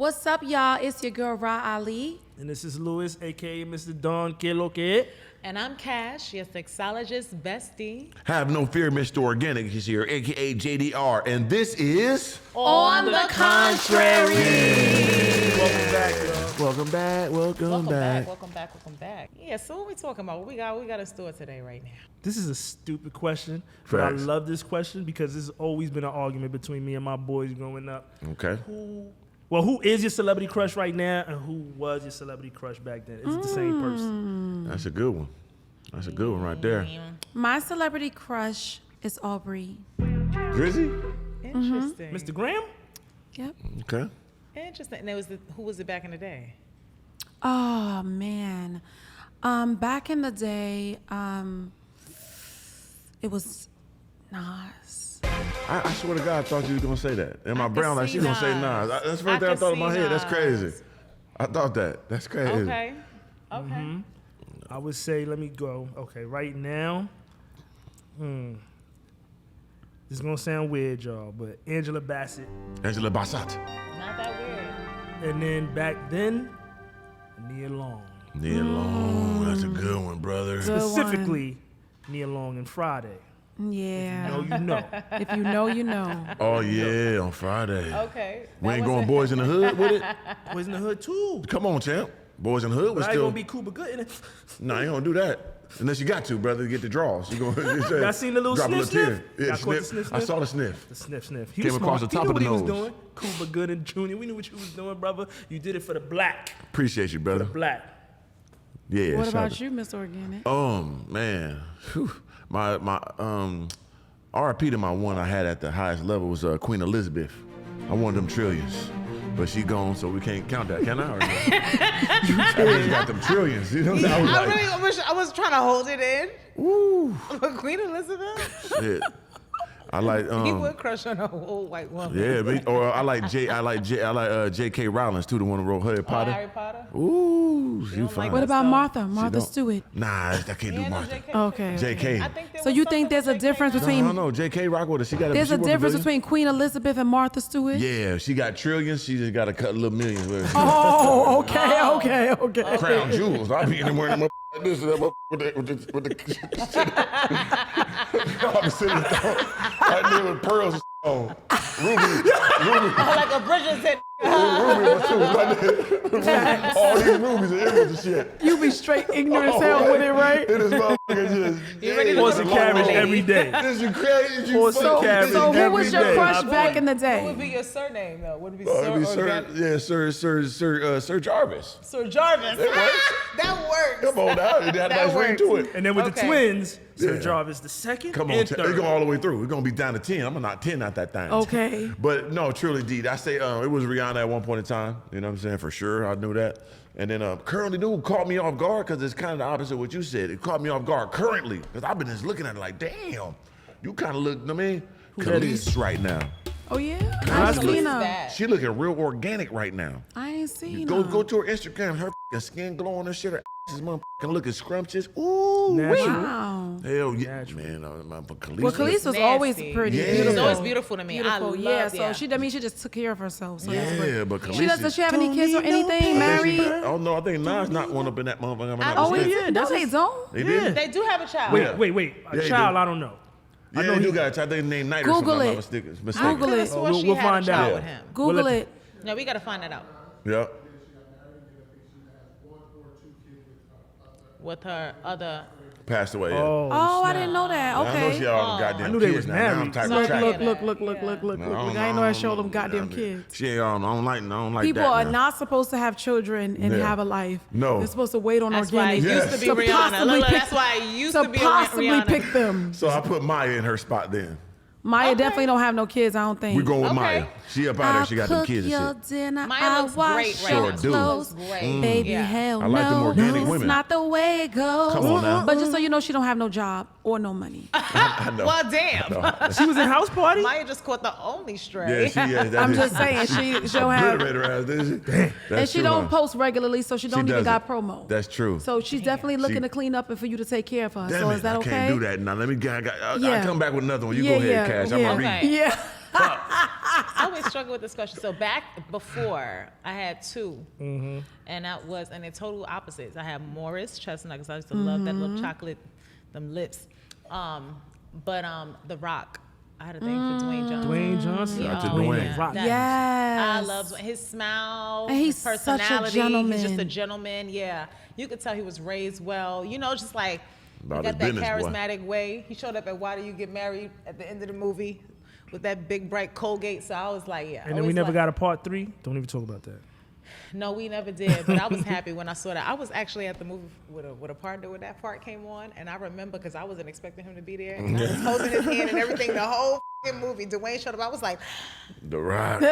What's up, y'all? It's your girl, Ra Ali. And this is Louis, a.k.a. Mr. Don Que Lo Que. And I'm Cash, your sexologist bestie. Have no fear, Mr. Organic is here, a.k.a. JDR. And this is... On the Contrary. Welcome back, y'all. Welcome back, welcome back. Yeah, so what we talking about? What we got in store today right now? This is a stupid question, but I Facts. love this question because this has always been an argument between me and my boys growing up. Okay. Who is your celebrity crush right now, and who was your celebrity crush back then? Is it the same person? That's a good one. That's a good one right there. My celebrity crush is Aubrey. Drizzy? Interesting. Mr. Graham? Yep. Okay. Interesting. And who was it back in the day? Oh, man. Back in the day, it was Nas. I swear to God, I thought you were going to say that. And my could brown, like, see she's going to say Nas. Nas. That's the first thing I could thought in my see head. That's Nas. crazy. I thought that. That's crazy. Okay. I would say, let me go. Okay, right now, this is going to sound weird, y'all, but Angela Bassett. Angela Bassett. Not that weird. And then back then, Nia Long. Nia Long. That's a good one, brother. Good Specifically, Nia Long and Friday. Yeah. No, you know. If you know, you know. Oh, yeah, on Friday. Okay. We ain't going Boys in the Hood with it? Boys in the Hood, too. Come on, champ. Boys in the Hood But was I ain't still... going to be Cuba Good in it. No, you don't do that. Unless you got to, brother, to get the draws. You gonna Y'all seen the little drop a sniff, tear. sniff? Yeah, Y'all caught the sniff. sniff, I sniff? saw the sniff. The sniff, sniff. He Came was across smart. the top He knew of the what nose. He was doing. Cuba Gooding Jr. We knew what you was doing, brother. You did it for the black. Appreciate you, brother. Black. Yeah. What shout about out. you, Mr. Organic? Man. Whew. My RIP to my one I had at the highest level was Queen Elizabeth. I wanted them trillions. But she gone, so we can't count that, can I? Or no? I just got them trillions. You know what I'm saying? I wish I was trying to hold it in. Woo. But Queen Elizabeth? Shit. I like He would crush on a old white woman. yeah, I like J.K. Rowling too, the one who wrote Harry Potter. Harry Potter? Ooh, she don't fine. like What about So- Martha? Martha don't- Stewart. Nah, I can't do Yeah, no, Martha. JK. Okay. J.K. I think there So was you think something there's a with JK difference now. between... No, no, J.K. rock with her. She got There's she a worth difference billion. between Queen Elizabeth and Martha Stewart? Yeah, she got trillions. She just got to cut a little millions with her. Oh, okay. Crown jewels. I be in there wearing them like this and that with the shit. I be sitting right there with pearls and on. Ruby. Like a Bridgerton. Ruby was too. Like that. All these rubies and emeralds and shit. You be straight ignorant as hell with it, right? It is motherfucking just. You ready to Horse go and to carriage London? every day. This is crazy. You Horse and fucking- carriage So who every was your day. crush I back in the What would day? be your surname, though? Would it be It'd be Sir Sir Jarvis. Sir Jarvis? That works. Come on now. It had a nice ring to it. And then with the Okay. twins, Sir Yeah. Jarvis the second Come on, and it's third. going all the way through. We're gonna be down to 10. I'm gonna knock 10 out that thing. Okay. But no, truly, D. I say it was Rihanna at one point in time. You know what I'm saying? For sure, I knew that. And then currently, dude caught me off guard because it's kind of the opposite of what you said. It caught me off guard currently because I've been just looking at it like, damn, you kind of look. I mean, that Khalees right now. Oh, yeah? Khalees I ain't seen her. That. She looking real organic right now. I ain't seen Go her. to her Instagram. Her f***ing skin glowing and shit. Her ass is motherfucking looking scrumptious. Ooh, Natural. Wow. hell yeah, Natural. man. Khalees. Well, Khalees was Nasty. always pretty. Yeah. She was always Beautiful. beautiful to me. Beautiful, I love, yeah. So she just took care of herself. So that's great. Yeah, but Khalees. She does she have any kids or anything? I think Married? Oh no, I think Nas not one up in that motherfucker. Oh, yeah, yeah. No, they don't. They did. They do have a child. Wait. A Yeah, he child, do. I don't know. Yeah, I know you he- got. I think named Knight or Google something. it. I'm not mistaken. Google Could've it. swore she We'll had a find child out. with him. Google Well, it. No, we got to find that out. Yeah. With her other. Passed away. Yeah. Oh, I didn't know that. I know she Okay. all them goddamn I knew they kids was now. Now I'm married. type Look, of track. look. I ain't know I showed them goddamn kids. She ain't. I don't like People that. are now. not supposed to have children and Yeah. have a life. No. They're supposed to wait on That's why organic. it used to be To Rihanna. possibly Look, pick- that's why it used to to be possibly Rihanna. pick them. So I put Maya in her spot then. Maya Okay. definitely don't have no kids, I don't think. We going with Okay. Maya. She up out there. She got them kids your and shit. dinner, Maya I looks wash great right your now. Sure do. clothes. Looks great. Baby, Yeah. hell I like them no, organic it's women. not the way it goes. Come on now. But just so you know, she don't have no job or no money. I know. Well, damn. She was in house party? Maya just caught the only stray. Yeah, she. Yeah, that I'm is- just saying, she don't have, Obliterated her ass, didn't she? and That's she true, don't huh? post regularly, so she don't even doesn't. got promo. That's true. So she's definitely looking She- to clean up and for you to take care of her. Damn so it, is that I okay? can't do that now. Let me. I Yeah. come back with another one. You Yeah, go ahead, yeah, Cash. I'm yeah. gonna read. Okay. Yeah. fuck. I always struggle with this question. So back before, I had two, and they're total opposites. I had Morris Chestnut because I used to love that little chocolate, them lips. But The Rock. I had a thing for Dwayne Johnson. Dwayne Johnson. Yeah. Shout out to Dwayne. Rock. Yes. I love his smile, And he's his personality. such a gentleman. He's just a gentleman. Yeah, you could tell he was raised well. You know, just like About he got his that business, boy. charismatic way. He showed up at Why Do You Get Married at the end of the movie with that big bright Colgate. So I was like, yeah. And then we never got a part 3. Don't even talk about that. No, we never did. But I was happy when I saw that. I was actually at the movie with a partner when that part came on, and I remember because I wasn't expecting him to be there. And I was holding his hand and everything. The whole movie, Dwayne showed up. I was like, The Rock. he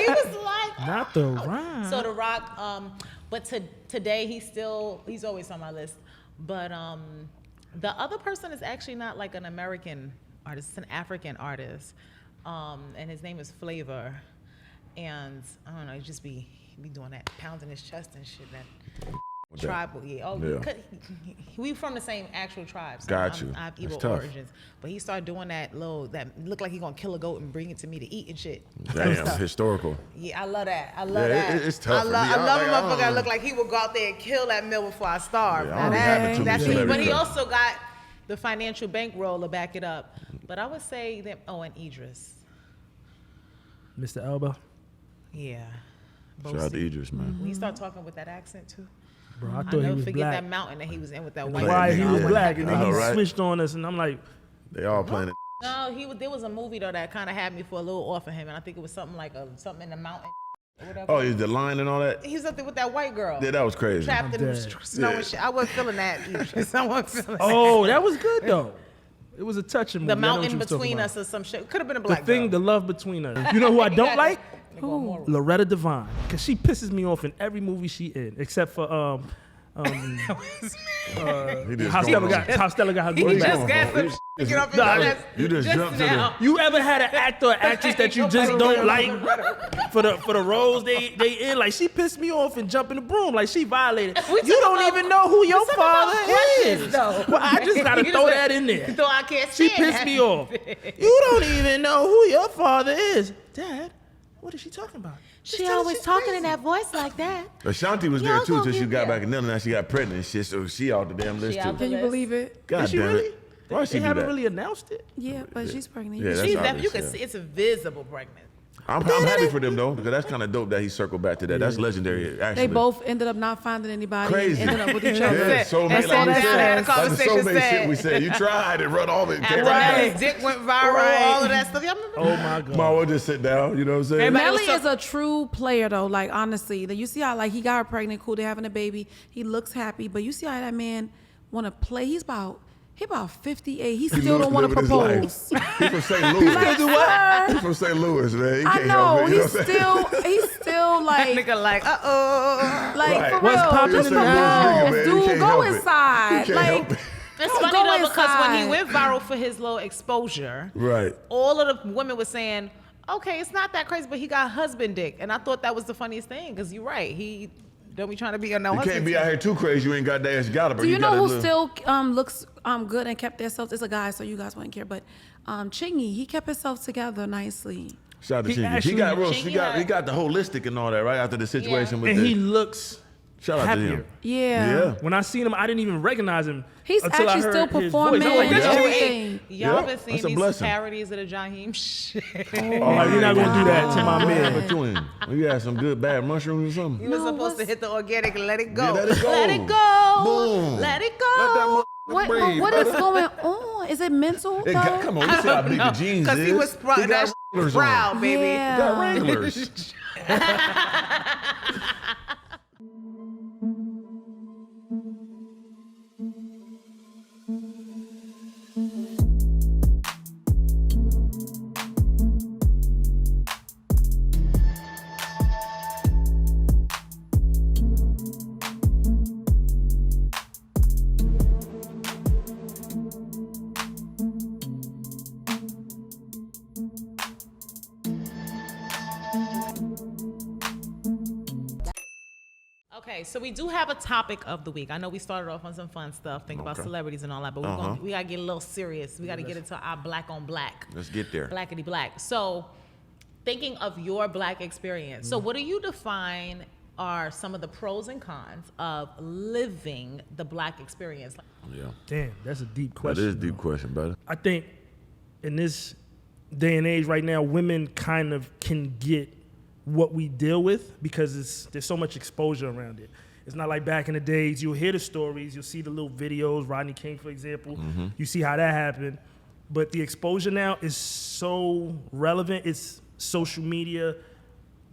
was like, Not The Rock. So The Rock, but today he's always on my list. But the other person is actually not like an American artist, it's an African artist. And his name is Flavor. And I don't know, he just be doing that, pounding his chest and shit, that tribal, yeah. Oh, Yeah. We from the same actual tribe. So Got you. I have That's evil tough. origins. But he started doing that looked like he gonna kill a goat and bring it to me to eat and shit. Damn, historical. Yeah, I love that. I love Yeah, that. it's tough for me. I love like, a I motherfucker don't that look like he would go out there and kill that meal before I starve. Yeah, I don't be having too many That's it. celebrity But he crushes. also got the financial bankroll to back it up. But I would say that. Oh, and Idris. Mr. Elba. Yeah. Shout out to Idris, man. When you start talking with that accent too, Bro, I I thought he never was forget black. that mountain that he was in with that Why white. he nigga, was yeah. black, and I then know, he right? switched on us, and I'm like, They all playing it. No, there was a movie though that kind of had me for a little off of him, and I think it was something like something in the mountain or whatever. Oh, is the line and all that? He was up there with that white girl. Yeah, that was crazy. Trapped in the dead. snow Yeah. and shit. I wasn't feeling that. Idris. I wasn't feeling oh, that was good though. It was a touching movie. the I know what mountain you was talking between about. us or some shit. Could have been a The black thing, the girl. love between us. You know who I don't like? Who? Loretta Devine, because she pisses me off in every movie she in, except for He just how going Stella got her He groove just back. got some You get off his Nah, chest you just jumped to the- now. You ever had an actor or actress that you just don't like for the roles they in? Like, she pissed me off and jumped in the broom. Like, she violated. We You talking don't about- even know who your we talking about father crushes, is. though. Well, I just gotta You throw just- that in there. So I can't She stand pissed that. me off. You don't even know who your father is. Dad, what is she talking about? She always talking in that voice like that. Ashanti was Yeah, there I'm too gonna till she give got you- back, and then now she got pregnant and shit, so she off the damn list She too. out Can you believe it? God Is she damn really? it. Why she They do haven't that? really announced it. Yeah, but she's pregnant. Yeah, that's She's obvious, you can yeah. see it's a visible pregnant. I'm happy for them though, because that's kind of dope that he circled back to that. That's legendary, actually. They both ended up not finding anybody Crazy. and ended up with each Yeah, other. so That's many, all like we that had a said, like the conversation so many shit said. we said. You tried and run off it. After Can't Nelly's dick went viral, all of that stuff. Y'all remember? Oh my God. Ma, we'll just sit down. You know what I'm saying? Everybody Nelly was so- is a true player though. Like honestly, you see how like he got her pregnant, cool, they're having a baby. He looks happy, but you see how that man want to play. He about 58. He still don't want to living his propose. life. He from St. Louis. Like, sir, He from St. Louis, man. He I can't help know it. You he's know what I'm saying? still like Nigga like, uh-oh. like Right. for What's real. popping Just in the propose, nigga, man. He dude. can't Go help it. inside. He can't Like help it. It's Don't funny go though because when he inside. went viral for his little exposure, Right. all of the women were saying, okay, it's not that crazy, but he got husband dick. And I thought that was the funniest thing because you're right. He don't be trying to be a no You husband. can't be out here too crazy. You ain't got that ass got it, but do you know got who a little- still looks good and kept themselves? It's a guy, so you guys wouldn't care. But Chingy, he kept himself together nicely. Shout out to He Chingy. actually- He got real. Chingy He got the holistic and all that right after the situation with And the. he looks Shout out happier. to him. Yeah. Yeah. When I seen him, I didn't even recognize him. He's until I actually heard still his performing voice. I'm like, and that's everything. Y'all Yeah, been that's seeing a these blessing. parodies of the Jaheim shit. Oh, you're not gonna do that to my What man. happened to him? You had some good bad mushrooms or You something. was No, supposed to what's- hit the organic and let it go. Yeah, let it go. Let it go. Boom. Let it Let go. that What, breathe, what is brother. going on? Is it mental? It though? got, come on, you see how big the jeans is. Because he was He that got shit Wranglers proud, on. baby. Yeah. He got Wranglers. Okay, so we do have a topic of the week. I know we started off on some fun stuff, think about celebrities and all that, but we gotta get a little serious. We gotta get into our black on black. Let's get there. Blackity black. So, thinking of your black experience, so what do you define are some of the pros and cons of living the black experience? Yeah. Damn, that's a deep question. That is a deep question, brother. I think in this day and age right now, women kind of can get what we deal with because there's so much exposure around it. It's not like back in the days, you'll hear the stories, you'll see the little videos, Rodney King, for example. You see how that happened. But the exposure now is so relevant. It's social media.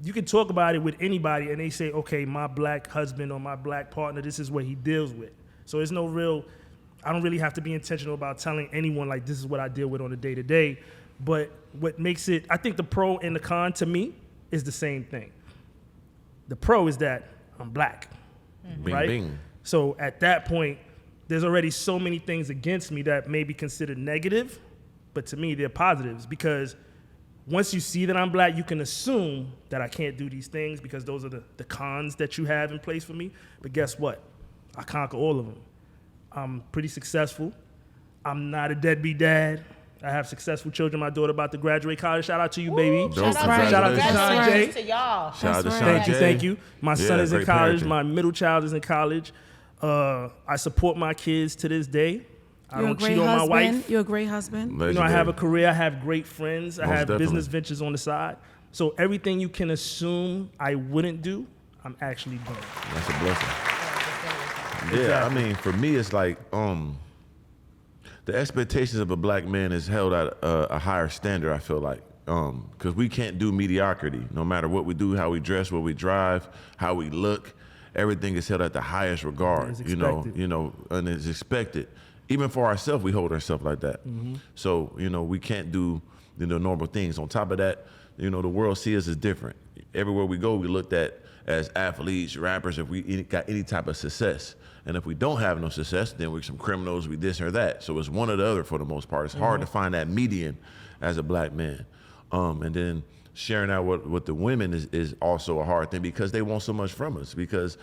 You can talk about it with anybody and they say, okay, my black husband or my black partner, this is what he deals with. So it's no real, I don't really have to be intentional about telling anyone like this is what I deal with on a day to day. But what makes it, I think the pro and the con to me is the same thing. The pro is that I'm black, Bing, right? bing. So at that point, there's already so many things against me that may be considered negative, but to me, they're positives because once you see that I'm black, you can assume that I can't do these things because those are the cons that you have in place for me. But guess what? I conquer all of them. I'm pretty successful. I'm not a deadbeat dad. I have successful children. My daughter about to graduate college. Shout out to you, baby. Dope. Shout right. out Shout out to Sean J. Congratulations to y'all. Shout out to That's Sean right. J. Thank you. My son is in great college. parenting. My middle child is in college. I support my kids to this day. I You're a don't great cheat on my husband. wife. You're a great husband. You know, I Legendary. have a career. I have great friends. I Most have definitely. business ventures on the side. So everything you can assume I wouldn't do, I'm actually doing. That's a blessing. Yeah, Exactly. I mean, for me, it's like the expectations of a black man is held at a higher standard. I feel like because we can't do mediocrity. No matter what we do, how we dress, what we drive, how we look, everything is held at the highest regard. It's You know, expected. and it's expected. Even for ourselves, we hold ourselves like that. Mm-hmm. So we can't do normal things. On top of that, the world sees us as different. Everywhere we go, we looked at as athletes, rappers, if we got any type of success. And if we don't have no success, then we're some criminals, we this or that. So it's one or the other for the most part. It's hard to find that median as a black man. And then sharing out what the women is also a hard thing because they want so much from us because,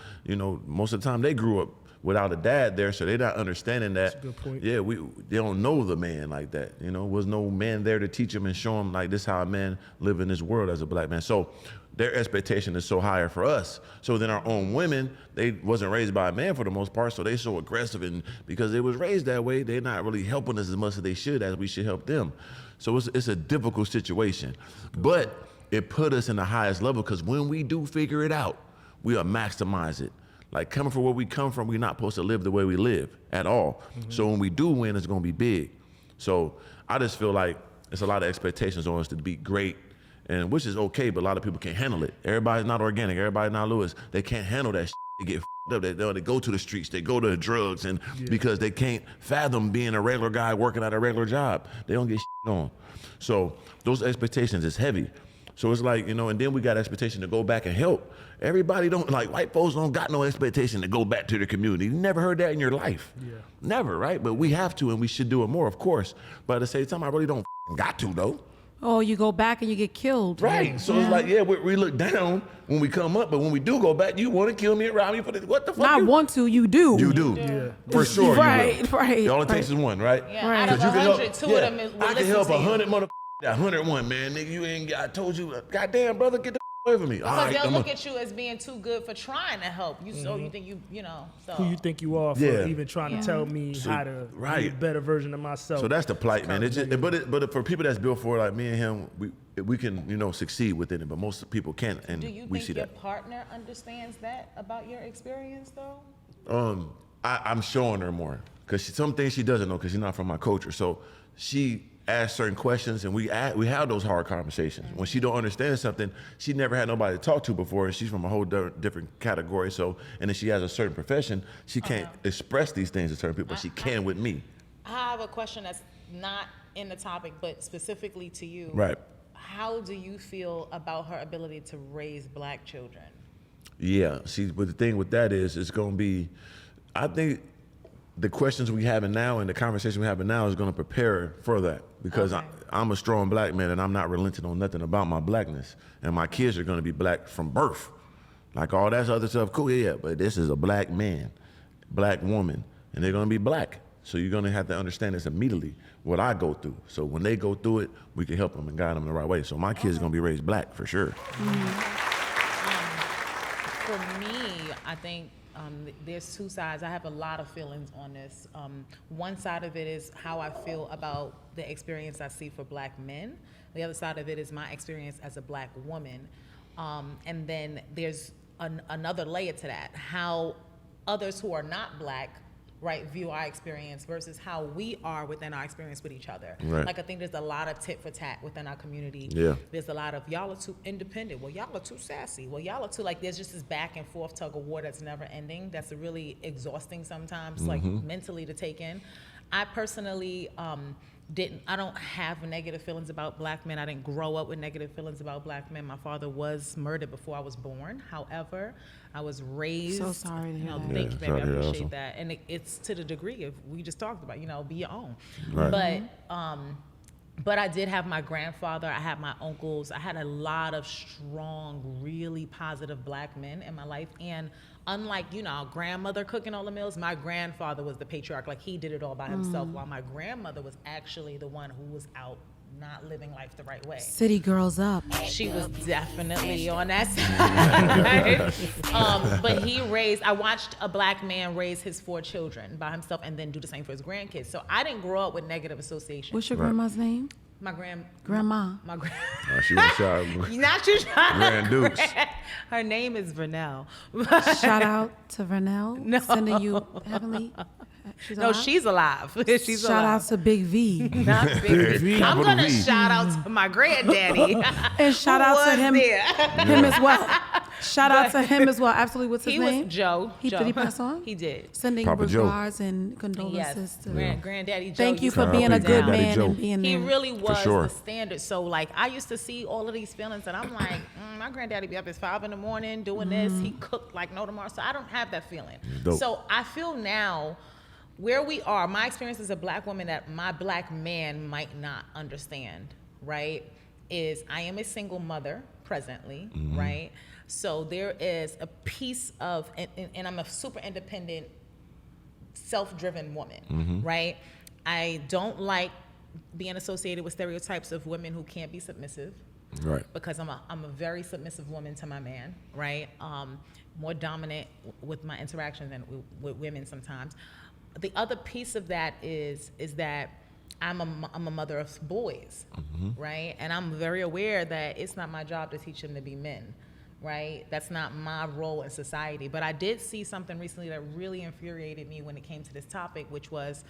most of the time they grew up without a dad there, so they're not understanding that. That's a good point. Yeah, they don't know the man like that. Was no man there to teach them and show them like this how a man live in this world as a black man. So their expectation is so higher for us. So then our own women, they wasn't raised by a man for the most part, so they so aggressive and because they was raised that way, they're not really helping us as much as they should as we should help them. So it's a difficult situation. But it put us in the highest level because when we do figure it out, we'll maximize it. Like coming from where we come from, we're not supposed to live the way we live at all. So when we do win, it's gonna be big. So I just feel like there's a lot of expectations on us to be great, and which is okay, but a lot of people can't handle it. Everybody's not organic, everybody's not Lewis. They can't handle that shit. They get f***ed up. They go to the streets, they go to the drugs, and because they can't fathom being a regular guy working at a regular job. They don't get shit on. So those expectations is heavy. So it's like, and then we got expectation to go back and help. Everybody don't, like white folks don't got no expectation to go back to their community. You never heard that in your life. Yeah. Never, right? But we have to and we should do it more, of course. But at the same time, I really don't got to though. Oh, you go back and you get killed. Right. So it's like, we look down when we come up, but when we do go back, you want to kill me and rob me for the, what the fuck? Not want to, you do. You do. Yeah. For sure. Right, you will. right, It only right. takes is one, right? Yeah, Right. out of 'Cause you can 100, two of them is will I can listen help to you. 100 mother that 101, man. Nigga, you ain't got, I told you, goddamn brother, get the away from me. All Because right, they'll I'ma- look at you as being too good for trying to help. You so you think so. Who you think you are for Yeah. even trying to tell me how to be a right. better version of myself? So that's the plight, man. It's kinda just, negative. but for people that's built for it, like me and him, we can succeed within it, but most people can't, and Do you we think see your that. partner understands that about your experience though? I'm showing her more because some things she doesn't know because she's not from my culture. So she asks certain questions, and we have those hard conversations. When she don't understand something, she never had nobody to talk to before, and she's from a whole different category. So, and then she has a certain profession, she can't express these things to certain people, but she can with me. I have a question that's not in the topic, but specifically to you. Right. How do you feel about her ability to raise black children? Yeah, see, but the thing with that is, it's going to be, I think the questions we having now and the conversation we having now is going to prepare her for that because Okay. I'm a strong black man and I'm not relenting on nothing about my blackness. And my kids are going to be black from birth. Like all that other stuff, cool, yeah, but this is a black man, black woman, and they're gonna be black. So you're gonna have to understand this immediately, what I go through. So when they go through it, we can help them and guide them the right way. So my kids are gonna be raised black for sure. For me, I think there's two sides. I have a lot of feelings on this. One side of it is how I feel about the experience I see for black men. The other side of it is my experience as a black woman. And then there's another layer to that, how others who are not black, right, view our experience versus how we are within our experience with each other. Right. Like, I think there's a lot of tit for tat within our community. Yeah. There's a lot of, y'all are too independent. Well, y'all are too sassy. Well, y'all are too, like, there's just this back and forth tug of war that's never ending. That's really exhausting sometimes, like, mentally to take in. I personally I don't have negative feelings about black men. I didn't grow up with negative feelings about black men. My father was murdered before I was born. However, I was raised. So sorry to hear that. Thank you, baby. I sorry to hear that appreciate also. that. And it's to the degree of, we just talked about, be your own. Right. But I did have my grandfather, I had my uncles, I had a lot of strong, really positive black men in my life. And unlike, our grandmother cooking all the meals, my grandfather was the patriarch. Like, he did it all by himself, while my grandmother was actually the one who was out not living life the right way. City girls up. She was definitely on that side. But I watched a black man raise his 4 children by himself and then do the same for his grandkids. So I didn't grow up with negative association. What's your grandma's name? My Grandma. My grand. She was shy. Not you, Grand Dukes. Her name is Vernell. Shout out to Vernell. No. Sending you heavenly. She's No, alive? she's alive. She's Shout alive. out to Big V. Not Big V. I'm Capital gonna V. shout out to my granddaddy. And shout who out to was him, there. him as well. Shout out to him as well. Absolutely. What's his He name? was Joe. Did he pass on? He did. Sending Papa Joe. regards and condolences Yes, to Granddaddy Joe. Thank you used for to being hold a it good down. man Joe. and being He there. really was sure. the standard. So, like, I used to see all of these feelings, and I'm like, my granddaddy be up at 5 in the morning doing this. He cooked like no tomorrow. So I don't have that feeling. Dope. So I feel now where we are, my experience as a black woman that my black man might not understand, right, is I am a single mother presently, right? So there is a piece of, and I'm a super independent, self-driven woman, right? I don't like being associated with stereotypes of women who can't be submissive. Right. Because I'm a very submissive woman to my man, right? More dominant with my interactions than with women sometimes. The other piece of that is that I'm a mother of boys, right? And I'm very aware that it's not my job to teach them to be men, right? That's not my role in society. But I did see something recently that really infuriated me when it came to this topic, which was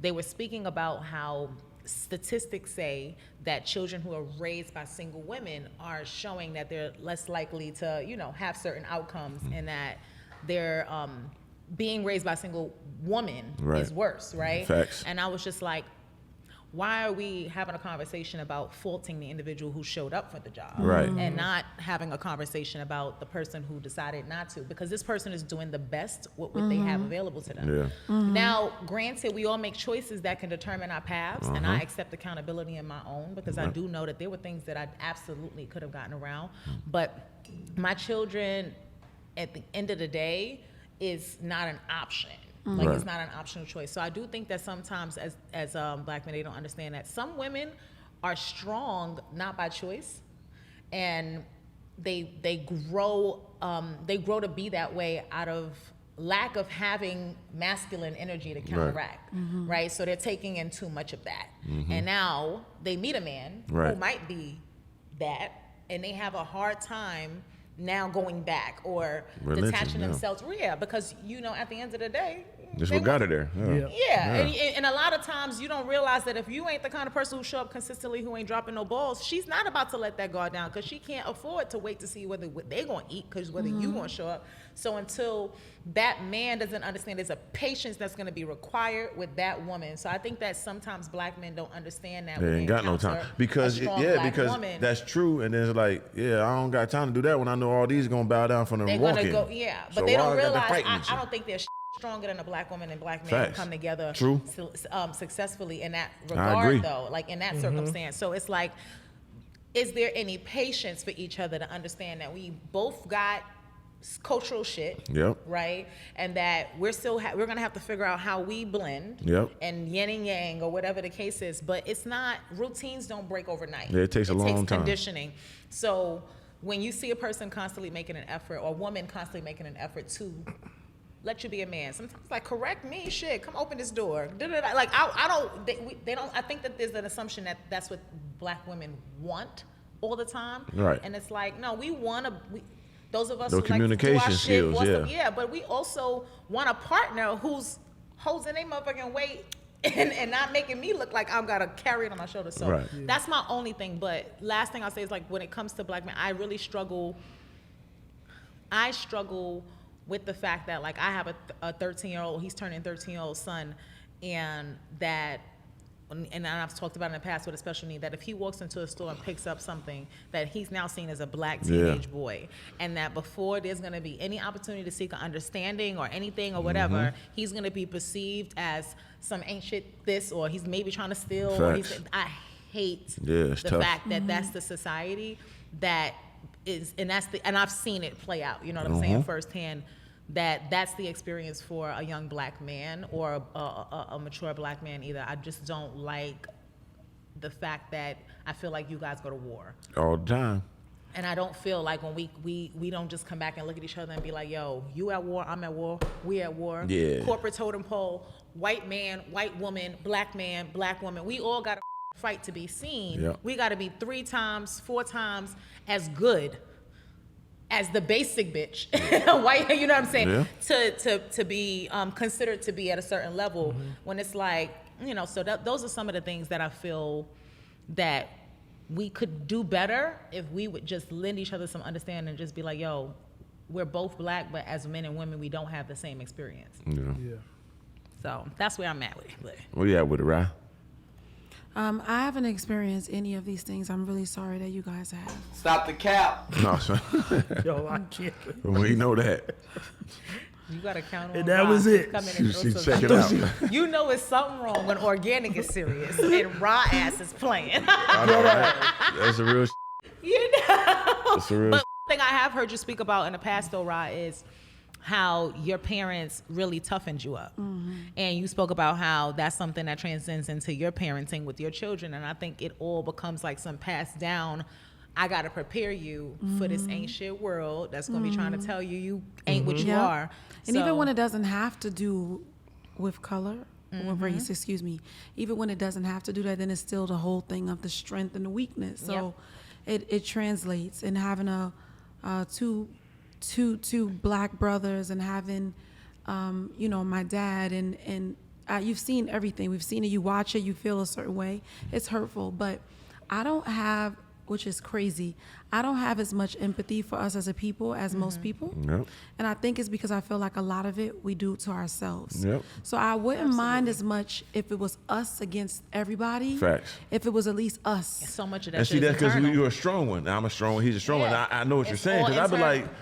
they were speaking about how statistics say that children who are raised by single women are showing that they're less likely to, have certain outcomes, and that they're being raised by a single woman is worse, right? Facts. And I was just like, why are we having a conversation about faulting the individual who showed up for the job? Right. And not having a conversation about the person who decided not to, because this person is doing the best with what they have available to them. Yeah. Now, granted, we all make choices that can determine our paths, and I accept accountability in my own, because I do know that there were things that I absolutely could have gotten around. But my children, at the end of the day, is not an option. Like, it's not an optional choice. So I do think that sometimes as black men, they don't understand that some women are strong not by choice, and they grow to be that way out of lack of having masculine energy to counteract, right? So they're taking in too much of that, and now they meet a man who might be that, and they have a hard time now going back or detaching themselves. Yeah, because at the end of the day, That's what got her there. yeah. And a lot of times you don't realize that if you ain't the kind of person who show up consistently, who ain't dropping no balls, she's not about to let that guard down, because she can't afford to wait to see whether they gonna eat, because whether you gonna show up. So until that man doesn't understand, there's a patience that's gonna be required with that woman. So I think that sometimes black men don't understand that. They ain't got no time because that's true. And then it's like, I don't got time to do that when I know all these gonna bow down from the walking. They're gonna go, but So they don't why I gotta realize. fight with you? I don't think they're stronger than a black woman and black men Facts. come together True. Successfully in that I agree. regard, though, like in that circumstance. So it's like, is there any patience for each other to understand that we both got cultural shit. Yep. Right? And that we're going to have to figure out how we blend. Yep. And yin and yang or whatever the case is. But it's not, routines don't break overnight. Yeah, it takes a long time. It takes conditioning. So when you see a person constantly making an effort, or a woman constantly making an effort to let you be a man, sometimes like, correct me, shit, come open this door. Like, I don't, they don't, I think that there's an assumption that that's what black women want all the time. Right. And it's like, no, we want to, those of us Those who like to do communication our skills, shit, yeah. but we also want a partner who's holding their motherfucking weight and not making me look like I'm gotta carry it on my shoulders. So Right. that's my only thing. But last thing I'll say is, like, when it comes to black men, I really struggle. I struggle with the fact that, like, I have a 13-year-old, he's turning 13-year-old son, and that, and I've talked about in the past with a special need, that if he walks into a store and picks up something, that he's now seen as a black teenage boy, and that before there's going to be any opportunity to seek an understanding or anything or whatever, he's going to be perceived as some ain't shit this, or he's maybe trying to steal. Or I hate the fact that that's the society that is, and I've seen it play out. You know what I'm saying, firsthand. That's the experience for a young black man, or a mature black man either. I just don't like the fact that I feel like you guys go to war all the time. And I don't feel like when we don't just come back and look at each other and be like, yo, you at war, I'm at war, we at war. Yeah. Corporate totem pole, white man, white woman, black man, black woman. We all got to fight to be seen. Yep. We got to be 3 times, 4 times as good as the basic bitch, white, you know what I'm saying? Yeah. To be considered to be at a certain level, when it's like, you know, so those are some of the things that I feel that we could do better if we would just lend each other some understanding and just be like, yo, we're both black, but as men and women, we don't have the same experience. Yeah. So that's where I'm at with it. Where you at with it, Rye? I haven't experienced any of these things. I'm really sorry that you guys have. Stop the cap. No, son. Yo, I can't. We know that. You gotta count on And that God was to it. come in and She throw check some- it out. You know it's something wrong when organic is serious and raw ass is playing. I know, right? That's a real. You know. That's a real. But one thing I have heard you speak about in the past, though, Ra, is how your parents really toughened you up. And you spoke about how that's something that transcends into your parenting with your children. And I think it all becomes like some passed down, I got to prepare you for this ain't shit world that's going to be trying to tell you you ain't what you are. And So- even when it doesn't have to do with color or race, excuse me, even when it doesn't have to do that, then it's still the whole thing of the strength and the weakness. So it translates. And having two black brothers and having, you know, my dad and you've seen everything. We've seen it. You watch it, you feel a certain way. It's hurtful, but I don't have, which is crazy, I don't have as much empathy for us as a people as most people. Yep. And I think it's because I feel like a lot of it we do to ourselves. Yep. So I wouldn't mind as much if it was us against everybody. Facts. If it was at least us. So much of that And see, shit is that's because internal. you're a strong one. I'm a strong one. He's a strong one. Yeah. I know what you're It's saying. all Because I'd be internal. like,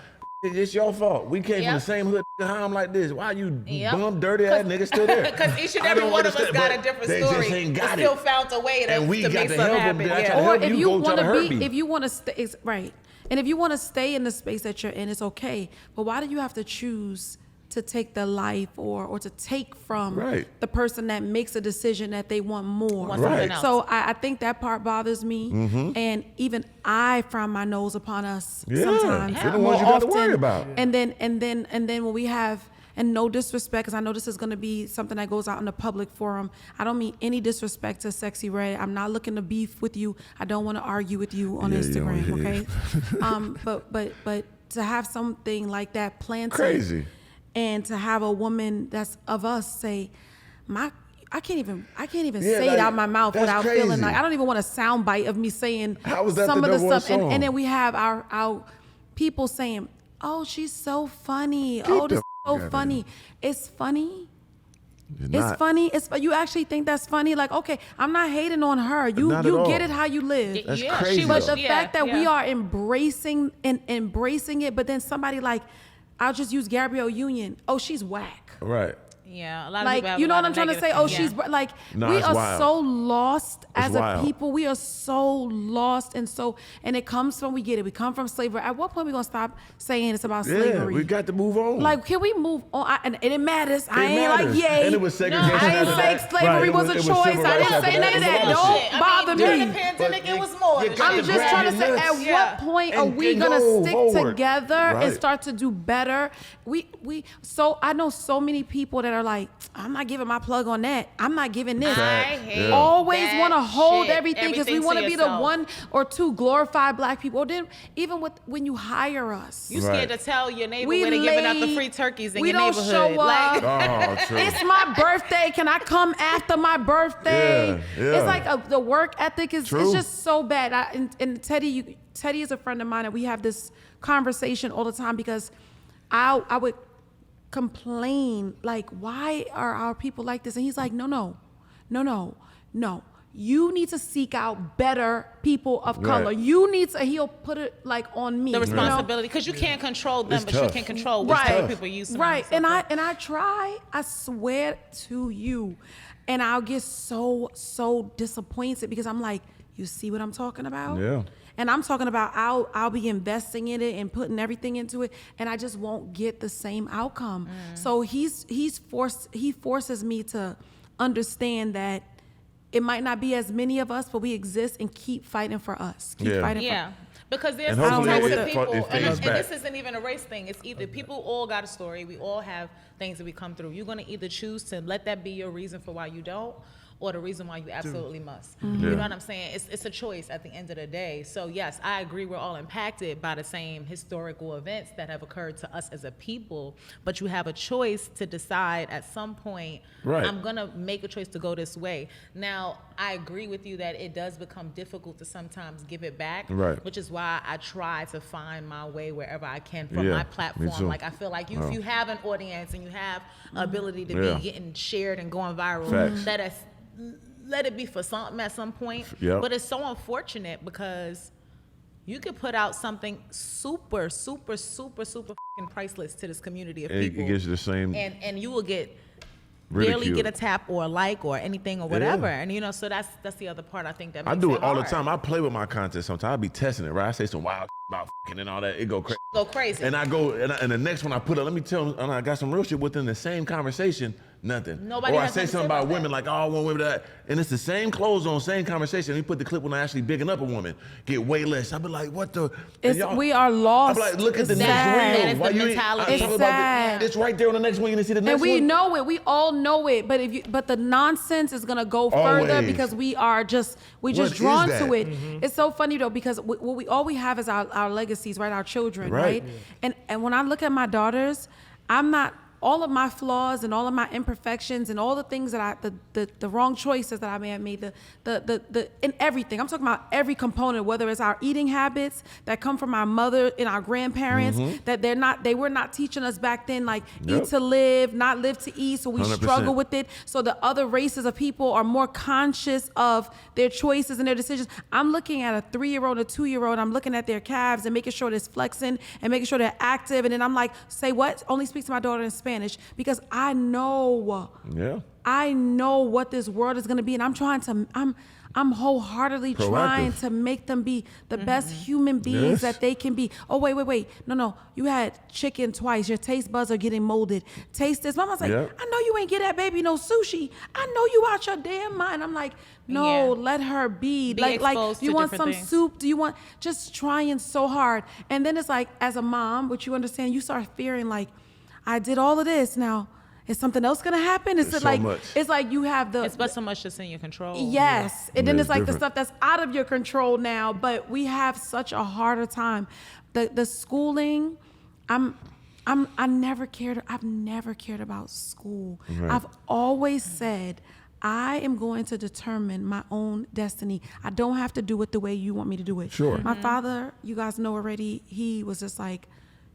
it's your fault. We came from Yep. the same hood. How I'm like this? Why you Yep. bum, dirty ass nigga still there? Because each and I every don't one of us understand, got but a different they story. just ain't got Still it. found a way to, And we to got make to something help them. happen. I try to Yeah. help Or if you you go try want to to hurt be, me. if you want to stay, right. And if you want to stay in the space that you're in, it's okay. But why do you have to choose to take the life or to take from Right. the person that makes a decision that they want more? Want something Right. else. So I think that part bothers me. And even I frown my nose upon us Yeah. sometimes. You're the more ones you gotta often. worry about. And then when we have, and no disrespect, because I know this is going to be something that goes out in the public forum. I don't mean any disrespect to Sexy Red. I'm not looking to beef with you. I don't want to argue with you on Yeah, Instagram, yeah. okay? But to have something like that planted, Crazy. and to have a woman that's of us say, I can't even Yeah, say it like, out my mouth that's without crazy. feeling like I don't even want a sound bite of me saying How was that some the of the number one stuff, song? and then we have our people saying, "Oh, she's so funny. Get Oh, the this is so outta funny." here. It's funny. You're It's not. funny. You actually think that's funny? Like, okay, I'm not hating on her. You Not at all. get it how you live. That's Yeah, crazy, she But was, the yeah, fact that we yeah. are embracing it, but then somebody like, I'll just use Gabrielle Union. Oh, she's whack. Right. Yeah, a lot of Like, people have you a know lot what I'm of trying to say? negative Oh, things. she's like, No, we it's are wild. so lost as wild. a people. We are so lost, and it comes from, we get it. We come from slavery. At what point we gonna stop saying it's about Yeah, slavery? we got to move on. Like, can we move on? And it matters. I ain't matters. like, yay. And it was segregation No, I after ain't that. say Right. slavery It was a was choice. civil I rights didn't after say that. none of that. It was Don't bullshit. bother During me. the pandemic, it was more. you than got I'm just just trying to say, Yes. at Yeah. what point are And we go gonna stick forward. together and Right. start to do better? So I know so many people that are like, I'm not giving my plug on that. I'm not giving this. I Facts. hate Yeah. Always that want to hold shit. everything because we Everything want to to be the yourself. one or two glorified black people. Or then even when you hire us, You scared Right. to tell your neighbor we where they giving out the late. free turkeys in We your don't neighborhood. show Like, up. Oh, true. It's my birthday. Can I come after my birthday? Yeah, yeah. It's like the work ethic is True. it's just so bad. And Teddy is a friend of mine, and we have this conversation all the time because I would complain like, why are our people like this? And he's like, no. You need to seek out better people of color. Right. You need to. He'll put it like on me. the you know? responsibility, because you can't control them, It's but you tough. can control what Right. type of people you surround Right. yourself And with. I try, I swear to you, and I'll get so disappointed because I'm like, you see what I'm talking about? Yeah. And I'm talking about I'll be investing in it and putting everything into it, and I just won't get the same outcome. So he forces me to understand that it might not be as many of us, but we exist and keep fighting for us. Keep Yeah. fighting Yeah. Because there's And two hopefully types it- of it people, fades and back. this isn't even a race thing. It's either people all got a story. We all have things that we come through. You're gonna either choose to let that be your reason for why you don't, or the reason why you absolutely must. You know what I'm saying? It's a choice at the end of the day. So yes, I agree. We're all impacted by the same historical events that have occurred to us as a people. But you have a choice to decide at some point. Right. I'm gonna make a choice to go this way. Now, I agree with you that it does become difficult to sometimes give it back, Right. which is why I try to find my way wherever I can from Yeah, my me platform. too. Like I feel like if you have an audience and you have ability to Yeah. be getting shared and going viral, Facts. let it be for something at some point. Yep. But it's so unfortunate because you could put out something super fucking priceless to this community of It people, gives you the same and you will get barely ridicule. get a tap or a like or anything or whatever. And so that's the other part I think that I makes do it all the hard. time. I play with my content sometimes. I be testing it, right? I say some wild about and all that. It go crazy. Go crazy. And I go, and the next one I put up, let me tell them, and I got some real shit within the same conversation, nothing. Nobody or I has say nothing to something say about about women, like, oh, I want women that, and it's the same clothes on, same conversation. You put the clip when I actually bigging up a woman, get way less. I be like, what the? And we are lost. I be like, look at It's the sad. next reel. That is Why the you ain't- mentality. I It's talk about sad. it's right there on the next one. You didn't see the next And we one. know it. We all know it. But the nonsense is gonna go further Always. because we just What is drawn that? to it. It's so funny though because all we have is our legacies, right? Our children, Right. right? And when I look at my daughters, I'm not. All of my flaws and all of my imperfections and all the things that the wrong choices that I may have made, in everything. I'm talking about every component, whether it's our eating habits that come from our mother and our grandparents, that they were not teaching us back then, like Yep. eat to live, not live to eat. So we 100%. struggle with it. So the other races of people are more conscious of their choices and their decisions. I'm looking at a 3-year-old, a 2-year-old, I'm looking at their calves and making sure they're flexing and making sure they're active. And then I'm like, say what? Only speak to my daughter in Spanish because I know what this world is going to be, and I'm wholeheartedly trying Proactive. to make them be the best human beings Yes. that they can be. Oh, wait. No. You had chicken twice. Your taste buds are getting molded. Taste this. Mama's like, Yep. I know you ain't get that baby no sushi. I know you out your damn mind. I'm like, no, Yeah. let her be. Be Like, exposed do you to want different some things. soup? Do you want just trying so hard? And then it's like, as a mom, which you understand, you start fearing like, I did all of this. Now, is something else gonna happen? Is It's it so like much. it's like you have the it's but so much that's in your control. yes, and then Yeah, it's like the different. stuff that's out of your control now. But we have such a harder time. The schooling, I've never cared about school. Right. I've always said I am going to determine my own destiny. I don't have to do it the way you want me to do it. Sure. My father, you guys know already, he was just like,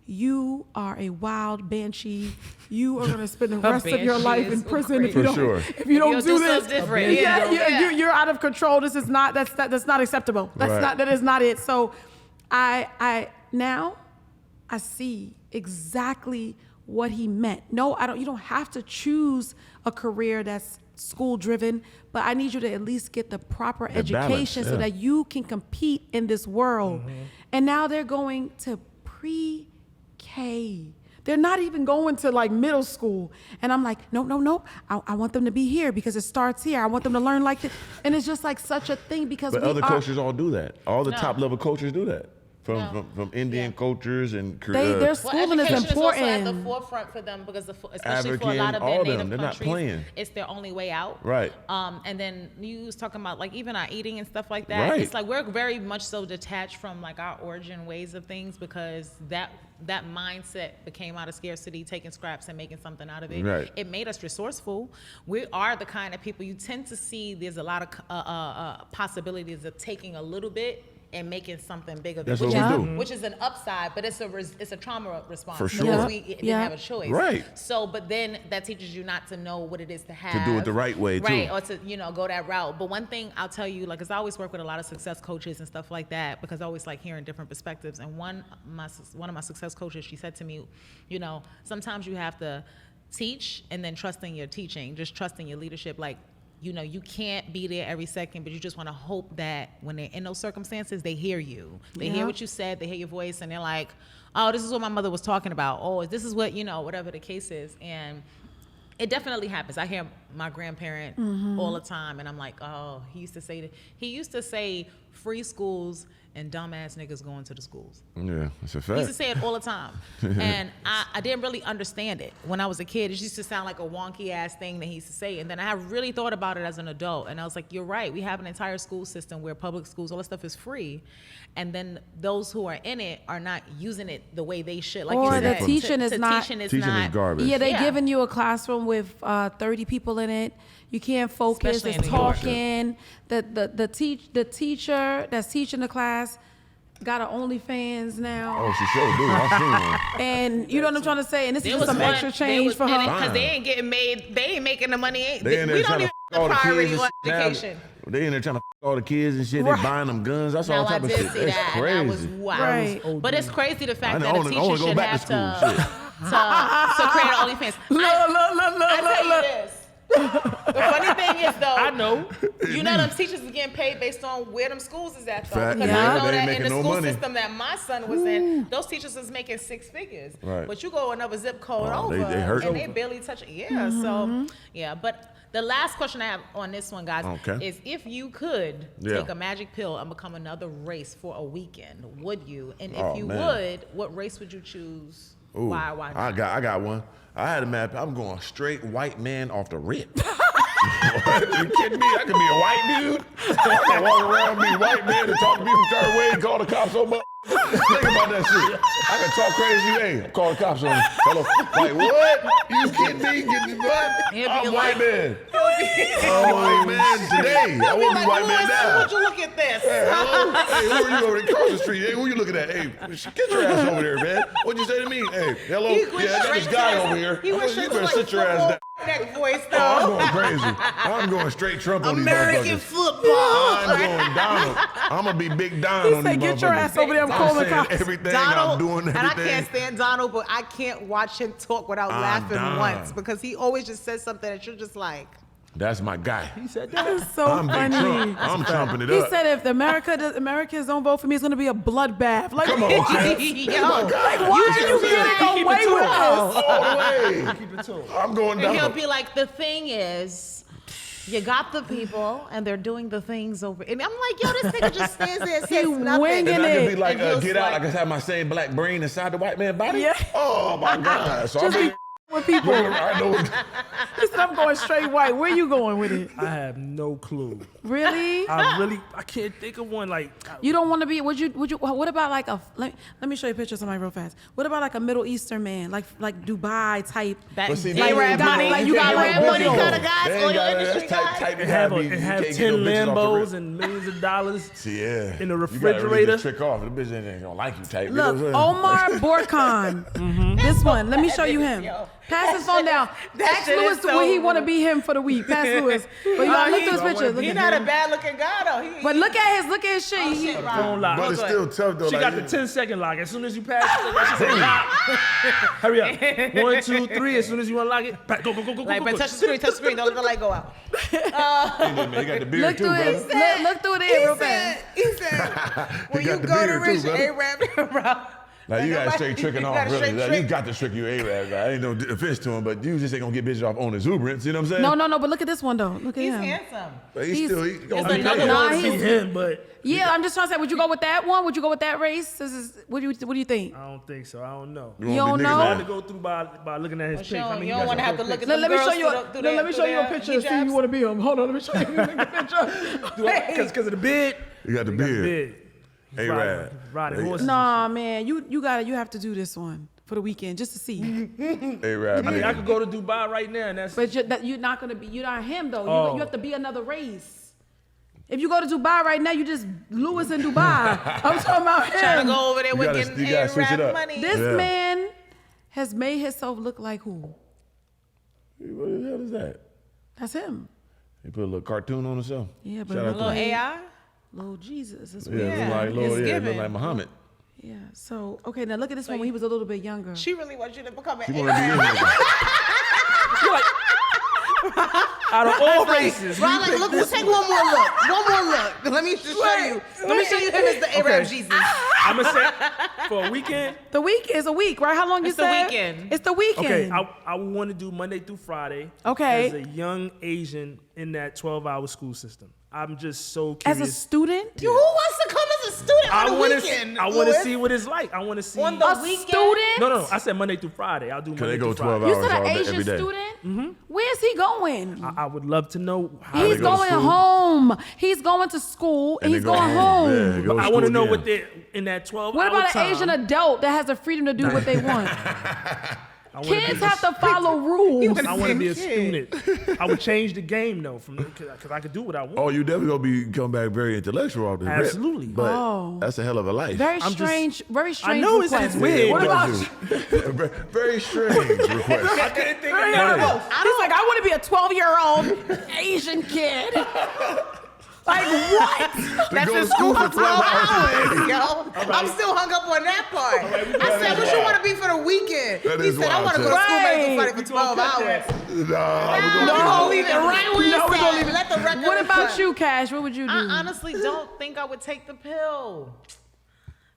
you are a wild banshee. You are gonna spend the rest of your banshee life is in so prison if crazy. you For don't sure. if you don't You'll do do this. something different. You're out of control. This is not that's not acceptable. That is not it. So I now I see exactly what he meant. No, I don't. You don't have to choose a career that's school driven, but I need you to at least get the proper education so that you can compete in this world. And now they're going to pre-K. They're not even going to like middle school. And I'm like, no. I want them to be here because it starts here. I want them to learn like this. And it's just like such a thing because But other coaches all do that. All the top level coaches do that. From Indian cultures and their schooling is important. Is also at the forefront for them because especially African, for a lot of all their them, native they're not countries, playing. It's their only way out. Right. And then you was talking about like even our eating and stuff like that. Right. It's like we're very much so detached from like our origin ways of things because that mindset became out of scarcity, taking scraps and making something out of it. Right. It made us resourceful. We are the kind of people you tend to see. There's a lot of possibilities of taking a little bit and making something big of it, That's what we do. which is an upside, but it's a trauma response For sure. because we didn't have a choice. Right. So, but then that teaches you not to know what it is to have. To do it the right way, too. Right, or to, go that route. But one thing I'll tell you, like, because I always work with a lot of success coaches and stuff like that because I always like hearing different perspectives. And one of my success coaches, she said to me, sometimes you have to teach and then trusting your teaching, just trusting your leadership. Like, you can't be there every second, but you just want to hope that when they're in those circumstances, they hear you. They hear what you said, they hear your voice, and they're like, oh, this is what my mother was talking about. Oh, this is what, whatever the case is. And it definitely happens. I hear my grandparent all the time, and I'm like, oh, he used to say free schools and dumbass niggas going to the schools. Yeah, it's a He fact. used to say it all the time. And I didn't really understand it when I was a kid. It used to sound like a wonky ass thing that he used to say. And then I really thought about it as an adult. And I was like, you're right. We have an entire school system where public schools, all that stuff is free. And then those who are in it are not using it the way they should. Like Or you the said, teaching is not- Teaching is Teaching is garbage. Yeah, they Yeah. giving you a classroom with 30 people in it. You can't focus. Especially It's in New York. talking. The teacher that's teaching the class got an OnlyFans now. Oh, she sure do. I've seen one. And you know what I'm trying to say? And this is There just was some one- extra there change was- for and her. Because they ain't getting made, they ain't making the money. They in there We don't trying to even f- all the priority kids on and shit. education. They in there trying to f- all the kids and shit. Right. They buying them guns. That's all Now I type of did shit. see That's that. crazy. And that was wild. Right. But it's crazy the fact I that a wanna teacher go should back have to school. Shit. to create an OnlyFans. I tell you this. The funny thing is though, I know. them teachers is getting paid based on where them schools is at though. Fact. Because Yeah. I know They ain't that in making the no school money. system that my son was in, those teachers was making 6 figures. Right. But you go another zip code Oh, over they hurt. and they barely touch it. Yeah, so yeah. But the last question I have on this one, guys, Okay. is if you could Yeah. take a magic pill and become another race for a weekend, would you? And if Oh, you man. would, what race would you choose? Ooh, Why not? I got one. I had a map. I'm going straight white man off the rip. What? You kidding me? I could be a white dude. I can walk around, be a white man, and talk to people certain way, and call the cops on my. Think about that shit. I can talk crazy. Hey, call the cops on me. Hello. Like, what? You kidding me? Get me what? He'll be I'm like- white man. I'm white man today. I won't be white man now. Would you look at this? Hey, hello? Hey, who are you over there across the street? Hey, who you looking at? Hey, get your ass over there, man. What'd you say to me? Hey, hello? He Yeah, went I got straight this guy to over here. He went You straight to better like sit your ass down. that voice Oh, I'm though. going crazy. I'm going straight Trump on American these motherfuckers. football. I'm going Donald. I'm going to be big Don He on said, these "Get your motherfuckers. ass over there, I'm I'm calling the saying cops." everything. Donald, I'm doing everything. and I can't stand Donald, but I can't watch him talk without laughing Don. once because he always just says something that you're just like, That's my guy. He said That that. is so I'm big funny. Trump. I'm trumping it He up. said if the Americans don't vote for me, it's going to be a bloodbath. Like, Come on, yo, why are you getting away with this? all the way. Keep it to him. I'm going and he'll down. be like, the thing is, you got the people and they're doing the things over. And I'm like, yo, this nigga just stands there and says He nothing. winging And I it. can be like, And he'll get out. I like- can have my same black brain inside the white man body. Yeah. Oh my God. So Just I'm be with people. I know. He said, I'm going straight white. Where you going with it? I have no clue. Really? I can't think of one like. You don't want to be, what about like let me show you a picture of somebody real fast. What about like a Middle Eastern man, like Dubai type? But see, Like man, money, like you got Arab like money oil. kind of guys, They ain't oil got industry that's guys. type And have, you and can't have get 10 no bitches off the Lambos rip. and millions of dollars. See, yeah. in the You gotta really refrigerator. just trick off. The bitch ain't gonna like you type. Look, you know what I'm saying? Omar Borkan. This one. Let me show you him. Yo, Pass his phone down. that Ask shit Lewis is so where he want to rude. be him for the week. Pass Lewis. But you gotta look through his picture. Look He's at not a him. bad looking guy though. But look at his shit. Oh, He- shit, Rob. Phone lock. But it's still tough though. She like, got the 10-second lock. As soon as you pass it, she said, lock. Hurry up. 1, 2, 3. As soon as you unlock it, go, go, go, go, Like, go, but go. touch the screen. Don't let the light go out. He got the beard Look too, through bro. it. Look through it in real fast. He said, when got you the go to beard too, rich brother. Arab, bro. Like you got straight tricking You off, got a really. straight Like, trick. you got to trick you A-Rab. I ain't no offense to him, but you just ain't gonna get bitches off on exuberance. You know what I'm saying? No. But look at this one though. Look at He's him. handsome. But He's- he gonna It's be another there. Nah, I want to see he's- him, but Yeah, I'm just trying to say, would you go with that one? Would you go with that race? What do you think? I don't think so. I don't know. wanna You don't be niggas know? I had like- to go through by looking at his pics. You I mean, don't you got want to some have to dope look at pictures. them Let me show girls you. through Let me show you a their picture. See who hijabs. you want to be him. Hold on, let me show you a picture. Because of the beard. You got the Got the beard. beard. He's A-Rab. riding horses. Nah, man, you have to do this one for the weekend just to see. A-Rab. I mean, I could go to Dubai right now, and that's. But you're not gonna be. You're not him though. Oh. You have to be another race. If you go to Dubai right now, you just Lewis in Dubai. I'm talking about him. Trying to go over there with gotta- getting you gotta switch it Arab up. money. This Yeah. man has made himself look like who? What the hell is that? That's him. He put a little cartoon on himself. Yeah, but Shout it out look to Little like AI. Little Jesus. That's Yeah, what it Yeah, look like it's Lord, yeah, it look giving. like Muhammad. Yeah. So okay, now look at this one when he was a little bit younger. She really wants you to become an He wanna be Arab. his nigga. Out of all races, Ron, like, look, we'll take one more look. One more look. Let me just show you. Let me show you him as the Arab Okay. Jesus. I'm gonna say for a weekend. The week is a week, right? How long you It's the said? weekend. It's the weekend. Okay, I want to do Monday through Friday. Okay. As a young Asian in that 12-hour school system, I'm just so As curious. a student, Who wants to come as a student I on the want weekend? to. I want to see what it's like. I want to see. On the a weekend? student. No. I said Monday through Friday. I'll do Cause Monday they go through 12 Friday. You hours said all an day, Asian every day. student. Where's he going? I would love to know how He's they go to going school. home. He's going to school and they he's go going home. Yeah, go But I school want to know again. what they're in that 12 What hour about time. an Asian adult that has the freedom to do what they want? I wanna Kids be a- have to follow rules. I want to be a Kid. student. I would change the game though, because I could do what I want. Oh, you definitely gonna come back very intellectual off this rip. Absolutely. But Oh. that's a hell of a life. Very I'm just- strange. Very strange. know it's request. weird. What about you? you? Very strange request. I couldn't think of Very none of horrible. those. He's like, I want to be a 12-year-old Asian kid. Like what? That's go in to school school for for 12 hours. hours, yo. I'm still hung up on that part. I said, what you want to be for the weekend? That He is said, I wild, want to go to Chad. school Monday through Right. Friday for 12 hours. Nah, No, we're gonna leave it right where No, it's we're gonna at. leave it. Let the record What about reflect. you, Cash? What would you do? I honestly don't think I would take the pill.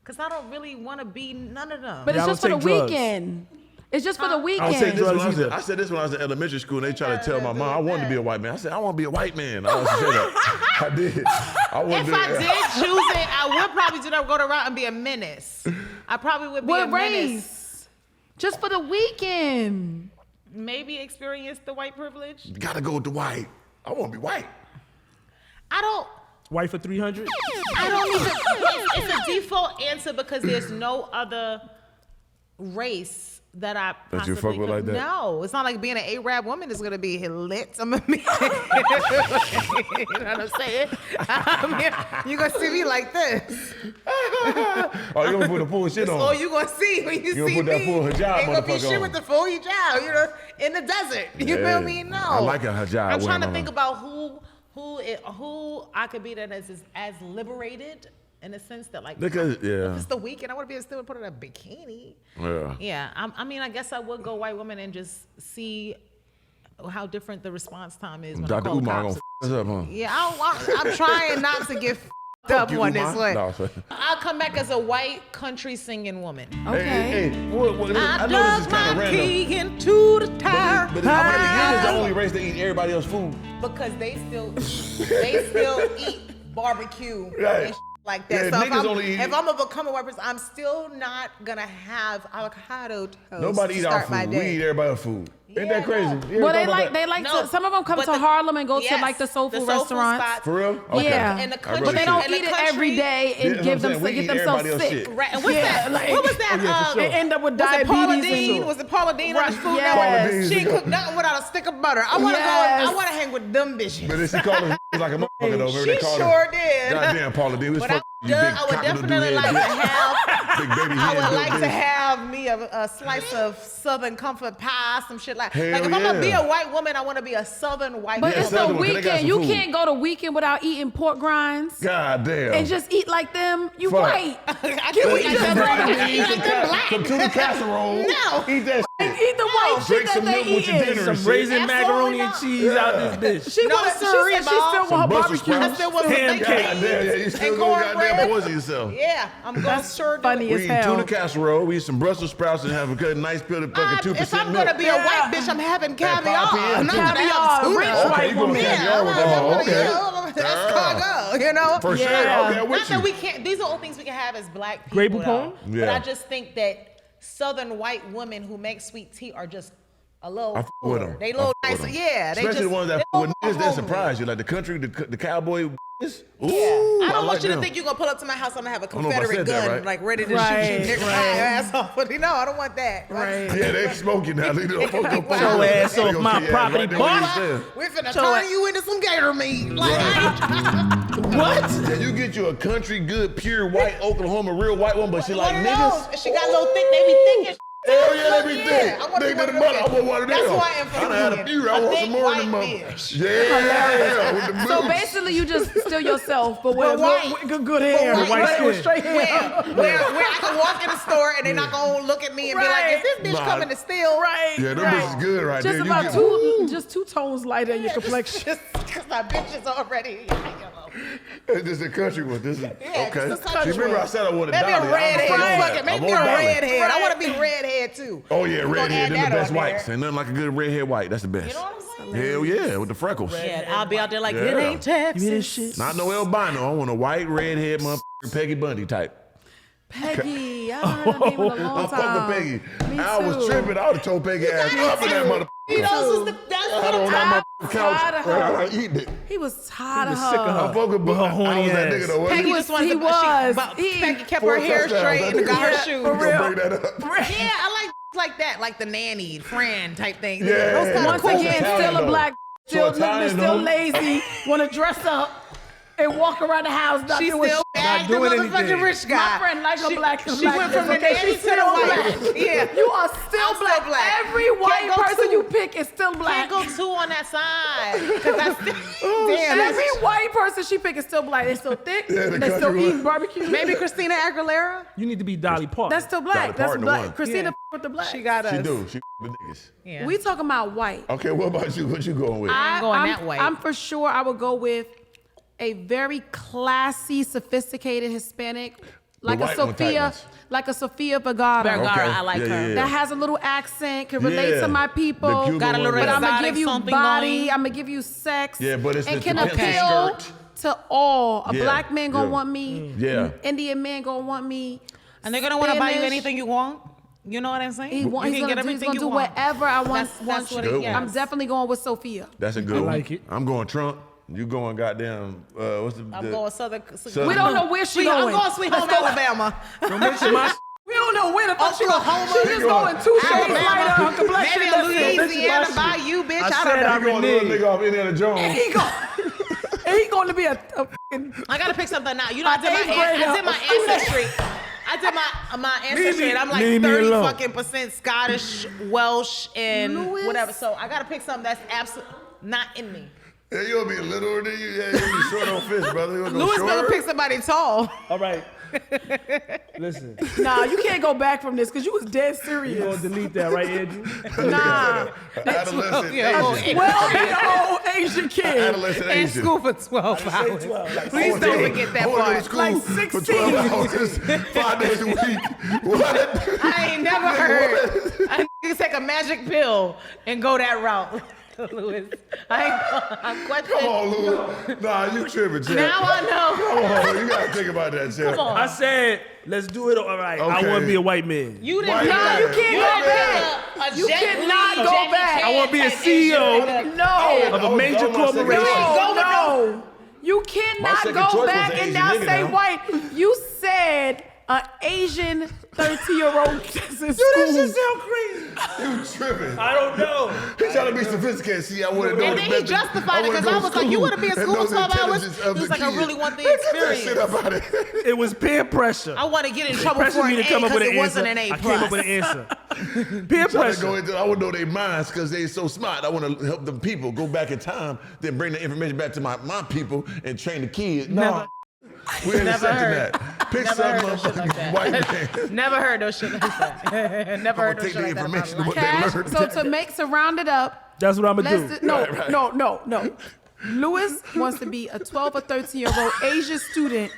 Because I don't really want to be none of them. But it's Y'all just for the don't take drugs. weekend. It's just for the I said weekend. this when drugs I was, either. I said this when I was in elementary school, and they tried to tell my mom I wanted to be a white man. I said I want to be a white man. I used to say that. I did. I wanted If to. I did choose it, I would probably do that, go to route and be a menace. I probably would be a What menace. race? Just for the weekend. Maybe experience the white privilege. Gotta go with the white. I want to be white. I don't White for 300. even, it's a default answer because there's no other race that I That you possibly fuck with could. like that? No, it's not like being an Arab woman is gonna be lit. I'm gonna be, you know what I'm saying? You're gonna see me like this. Oh, you gonna put the full shit on? All you gonna see when you You gonna see put that me full hijab ain't gonna be motherfucker shit on. with the full hijab, you know, in the desert. You Yeah. feel me? No. I like a hijab I'm trying to woman. think about who I could be that is as liberated in a sense that like Because if yeah, it's the weekend, I want to be able to still put on a bikini. yeah. Yeah, I mean, I guess I would go white woman and just see how different the response time is when I Dr. call Umar cops. gonna f us up, huh? Yeah, I'm trying not to get f***ed up you, on Umar. this one. No, sorry. I'll come back as a white country singing woman. Okay. Hey, what, I I know this is dug kind of my random. key into the tire. But how many niggas is the only race that eat everybody else's food? Because they still eat barbecue Right. and like Yeah, that. if So niggas only eat- if I'm gonna become a white person, I'm still not gonna have avocado toast. Nobody to eat our start my food. We day. eat everybody else's food. Ain't Yeah, that crazy? no. You ever Well, thought they about like that? to. Some of them come but to the- Harlem and go to yes, like the soul food soul restaurants. spots. For real? Okay. Yeah. In the I country, But they don't in the eat it country- every day Yeah, and that's give what I'm saying. them We get eat themselves everybody else's sick. shit. Right, and what's Yeah, that? like- What was that? Oh, yeah, for sure. They end up with Was it Paula diabetes. Dean? and- Was it Paula Dean on the Food Yes. Network? Paula Dean. She ain't cook nothing without a stick of butter. I want to Yes. go. I want to hang with them bitches. But then she called us like a motherfucker though. Remember She they called sure her. did. Goddamn, Paula D. But I You big would cock-a-doodle definitely head like to bitch. have Big baby I head, would like bitch. to have me a slice of Southern comfort pie, some shit like. Hell Like if I'm gonna be yeah. a white woman, I want to be a Southern white But Yeah, woman. it's the Southern one, 'cause they got weekend. some You food. can't go to weekend without eating pork grinds God damn. and just eat like them. You Fuck. white. I Can we can't just eat go that to black. eat Eat like them black. Some tuna casserole. No. Eat that shit. Eat the white Drink shit some that milk they with your eating. dinner. Some shit. raisin Absolutely macaroni and not. cheese out this bitch. She No wanna- she siree, said she Bob. still want Some her Brussels barbecue. I sprouts. still want some Ham bacon cake. God damn, yeah, you still and gonna goddamn cornbread. poison yourself. Yeah, I'm gonna sure do funny it. as We eat hell. tuna casserole. We eat some Brussels sprouts and have a good nice bit of fucking 2% If I'm milk. gonna be a white bitch, I'm having caviar. 5 p.m. I'm not gonna Caviar, have tuna. rich Okay, white you gonna woman. caviar Yeah, with I'm that. gonna- Okay. yeah, that's cargo, you know? For sure. Yeah. Okay, I'm with Not that you. we can't, these are all things we can have as black people. Grape though. Poupon? But Yeah. I just think that Southern white women who make sweet tea are just a little I fuck with them. They little I fuck with nicer. them. Yeah, they Especially just, the ones that they fuck with little niggas that homely. surprise you, like the country, the cowboy. Niggas. Ooh, Yeah. I don't want like you to them. think you're gonna pull up to my house and I'm gonna have a don't know if I Confederate said that gun, right. like ready to Right, shoot you, nigga, right. my ass off. But no, I don't want that. Right. Yeah, they smoking now. Leave them folks up Get your ass They off gonna my kill your ass property, right there boy. where you stand. We're finna So turn you into some gator meat. Like, What? Yeah, you get you a country good, pure white Oklahoma, real white one, but she like one of niggas. those. She got a little thick, they be thick and Hell yeah, they be Yeah, thick. I want They one did of the them mother. I want one of them. That's who I am for I done had a women. few. I A want thick some more of them. white motherfuckers. bitch. Yeah, with the So moves. basically, you just still yourself, but with white. good hair, But white. with White straight Where, hair. where I can walk in the store and they're not gonna look at me and be like, is this bitch Nah. coming to steal? Right. Yeah, them right. bitches good right Just there. about You just two tones lighter in your complexion. Just because my bitch is already. get, this is a country one. This is Yeah, okay. this is a country See, remember one. I said I wanted Maybe Dolly. a redhead. I Fuck it. Maybe a redhead. I want to be redhead too. Oh yeah, We gonna redhead. add They're the that best on whites. there. Ain't nothing like a good redhead white. That's the best. You know what I'm saying? Hell yeah, with the freckles. Yeah, I'll be out there like, Yeah. it ain't Texas. You hear this shit? Not no albino. I want a white redhead motherfucker Peggy Bundy type. Peggy, I haven't heard that name in a long I'm fucking time. Peggy. Me I was too. tripping. I would have told Peggy ass up in that motherfucker. That's I what don't I'm know I'm my tired of couch. her. I eating it. He was tired He of was sick of her. her. I fuck with With her I horny was that ass. nigga though. wasn't Peggy he? just wanted He to, was. Peggy kept Four her hair touchdowns, straight that and got her nigga. shoes. For real. Gonna bring that up. Yeah, I like that, like the nanny, friend type thing. Yeah. Those kind Once of cool. again, Italian, still a though. black, So still Italian, still though. lazy, want to dress up and walk around the house. Not She doing still shit. bagged the doing motherfucking anything. rich guy. My friend like a black. She went from the okay, nanny she's to the still white. black. Yeah. You are still I'm still black. black. Every white go person two. you pick is still black. Can't go two on that side. 'Cause that's damn. Every That's, white person she pick is still black. They're still thick. Yeah, the They still country eating one. barbecue. maybe Christina Aguilera. You need to be Dolly Parton. That's still black. Dolly That's Parton, the black. one. Christina Yeah. with the black. She got us. She do. She the niggas. Yeah. We talking about white. Okay, what about you? What you going with? I'm going that way. I'm for sure I would go with a very classy, sophisticated Hispanic, like a white one Sophia, tightness. like a Sophia Vergara. Vergara, Okay. I like Yeah, her. yeah, yeah. That has a little accent, can relate Yeah. to my The people. Cuban Got a little one, But yeah. I'm gonna exotic give you something body. going. I'm gonna give you sex. Yeah, but it's and the can pencil appeal skirt. to all. A Yeah, black man gonna yeah. want me. Yeah. Indian man gonna want me. And they're gonna want to buy you Spanish. anything you want. You know what I'm saying? He's you gonna, can get he's everything gonna you do want. whatever I want. That's what Good it one. is. I'm definitely going with Sophia. That's a good I one. like it. I'm going Trump. You going goddamn, what's the... I'm going Southern. We don't know where she I'm going. going Sweet Home Alabama. Don't mention my We don't know where the fuck she going. Oklahoma. She just going 2 shades lighter. Her Alabama. complexion. Maybe That's it. Louisiana shit. Bayou, bitch. I I said don't know. I You going to little reneged. nigga off Indiana Jones. He going. He going to be a fucking. I gotta pick something now. You know, I did Eighth my grader. ancestry. I did my ancestry, and I'm like Leave me 30 alone. fucking % Scottish, Welsh, and Louis? whatever. So I gotta pick something that's absolutely not in me. Yeah, you gonna be littler than you. Yeah, you gonna be short on fist, brother. You gonna go Louis gonna shorter? pick somebody tall. All right. Listen, Nah, you can't go back from this because you was dead you gonna serious. delete that, right, Andrew? Nah. Adolescent Yeah. Asian. Well, the old Asian kid. Adolescent In Asian. school for 12 hours. 12, like, Please I don't went to- forget that I went to part. school Like for 16. 12 hours, 5 days a week. What? I ain't never heard. I need to take a magic pill and go that route, Louis. I'm Come questioning. on, Louis. Nah, you tripping, Chad. Now I know. Come on, you gotta think about that, Chad. Come on. I said, let's do it. All right. I Okay. want to be a white man. You didn't. White No, man. you can't You go didn't back. pick a You Jet cannot Li, go Jackie back. Chan I wanna be a type CEO. issue. No. Of a major That was my second corporation. choice. Go with No. You My cannot second go choice was back an and Asian now nigga say now. white. You said an Asian 30-year-old is in Dude, that school. shit sound crazy. You tripping. I don't know. He's trying to be sophisticated. See, I want to know. And then he justified it because I was like, you want to be in school 12 hours? He was like, I really want the experience. It was peer pressure. I want to get in trouble Pressure for me an to A come up because with an it wasn't answer. an A+. I came up with an answer. Peer pressure. I want to know their minds because they're so smart. I want to help them people go back in time, then bring the information back to my people and train the kids. No. We ain't Never accepting heard. that. Pick Never some heard no shit like motherfucking white man. that. Never heard no shit like that. Never heard no take shit the like that in my information life. what they Cash, learned. so to round it up, That's what I'm going to let's do. no. Lewis wants to be a 12 or 13-year-old Asian student.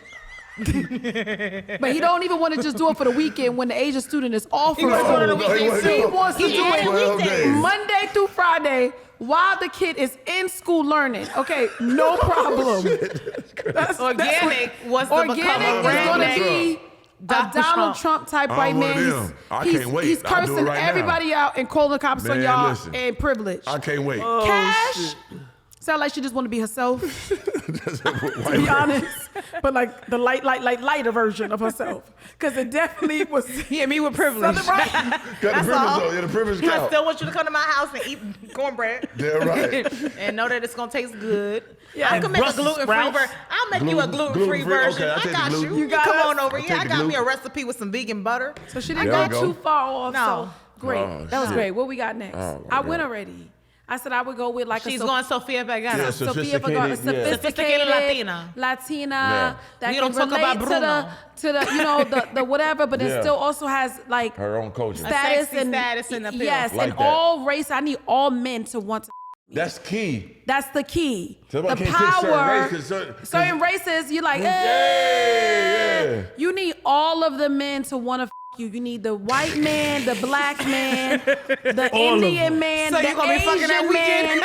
But he don't even want to just do it for the weekend when the Asian student is off from wants to do it on the school. weekends, He too. wants to He do added it 12 days. Monday through Friday while the kid is in school learning. Okay, no problem. Organic was to Organic become a is going to redneck. be a Dr. Donald Trump type I'm white one of man. them. I He's, can't wait. he's I'll do it cursing right now. everybody out and calling the cops on Man, y'all listen. and privilege. I can't wait. Cash sound like she just want to be herself, to be honest. But like the lighter version of herself. Because it definitely was Yeah, me with privilege. something right. Got the That's privilege all. though. Yeah, the privilege I count. still want you to come to my house and eat cornbread. Yeah, right. And know that it's gonna taste good. Yeah. I And can make a Brussels gluten-free sprouts. version. I'll make you a gluten-free Gluten-free? version. Okay, I'll I take the got gluten. you. You got come us? on over I'll here. I take the got me a gluten. recipe with some vegan butter. So she There didn't we go go. too far off. No. So great. Oh, That was shit. great. What we got next? Oh, I my went God. already. I said I would go with like She's a going Sofia Vergara. Yeah, Sophia Vergara, Sophisticated, Sophisticated Latina. Latina that We can don't talk relate about Bruno. to the you know the whatever, but it Yeah. still also has like Her own culture. status sexy and status and appeal. yes, Like and that. all race. I need all men to want to. That's key. That's the key. So The I can't pick certain power. race 'cause Certain races, you're like, yeah. You need all of the men to want to you. You need the white man, the black man, the All of Indian them. man, So the you gonna be fucking that Asian man.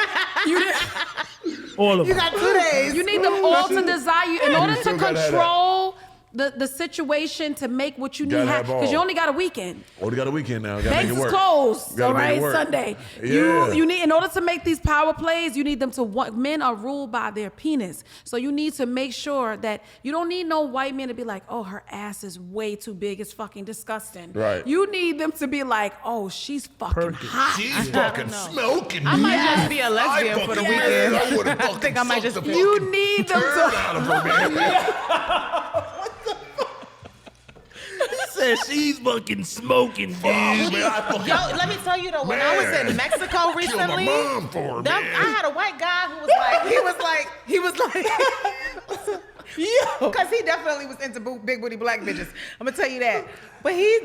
All of You them. got 2 days. You need them all to desire you in order to still gotta have control the situation to make what you need Gotta happen. have Because you all. only got a weekend. Oh, they got a weekend now. Gotta Banks make it is work. closed, Gotta all make it right, work. Sunday. Yeah. You need, in order to make these power plays, you need them to want, men are ruled by their penis. So you need to make sure that you don't need no white man to be like, oh, her ass is way too big, it's fucking disgusting. Right. You need them to be like, oh, she's fucking Perfect. hot. She's fucking smoking. I might Yes. just be a lesbian I for the fucking- weekend. yes, I would've I fucking think I might sucked just the be- You fucking need them turd to. out of her, man. Said she's fucking smoking, dude. Man, I fucking Yo, let me tell you though, when I was Man. in Mexico killed my recently, mom for her, that- man. I had a white guy who was like, yo, because he definitely was into big booty black bitches. I'm gonna tell you that. But he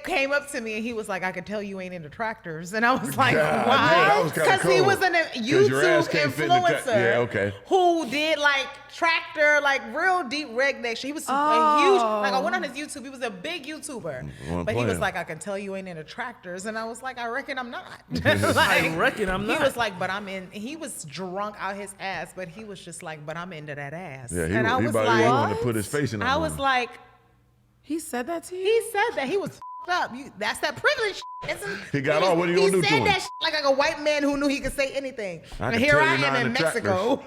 came up to me and he was like, I could tell you ain't into tractors. And I was like, God, yeah, why? that was kinda Because he cool. was an 'Cause your ass YouTube can't fit in the influencer yeah, okay. who did like tractor, like real deep redneck shit. He was a huge, like I went on his YouTube, he was a big YouTuber. But he was playing. like, I can tell you ain't into tractors. And I was like, I reckon I'm not. I reckon I'm He not. was like, but I'm in. He was drunk out his ass, but he was just like, but I'm into that ass. Yeah, and I was about like, wanted to put his face in that I was woman. like, He said that to you? he said that he was f***ed up. That's that privilege. He got all. What are you gonna do to He him? said that like a white man who knew he could say anything. I And can here tell I you're am not in into Mexico,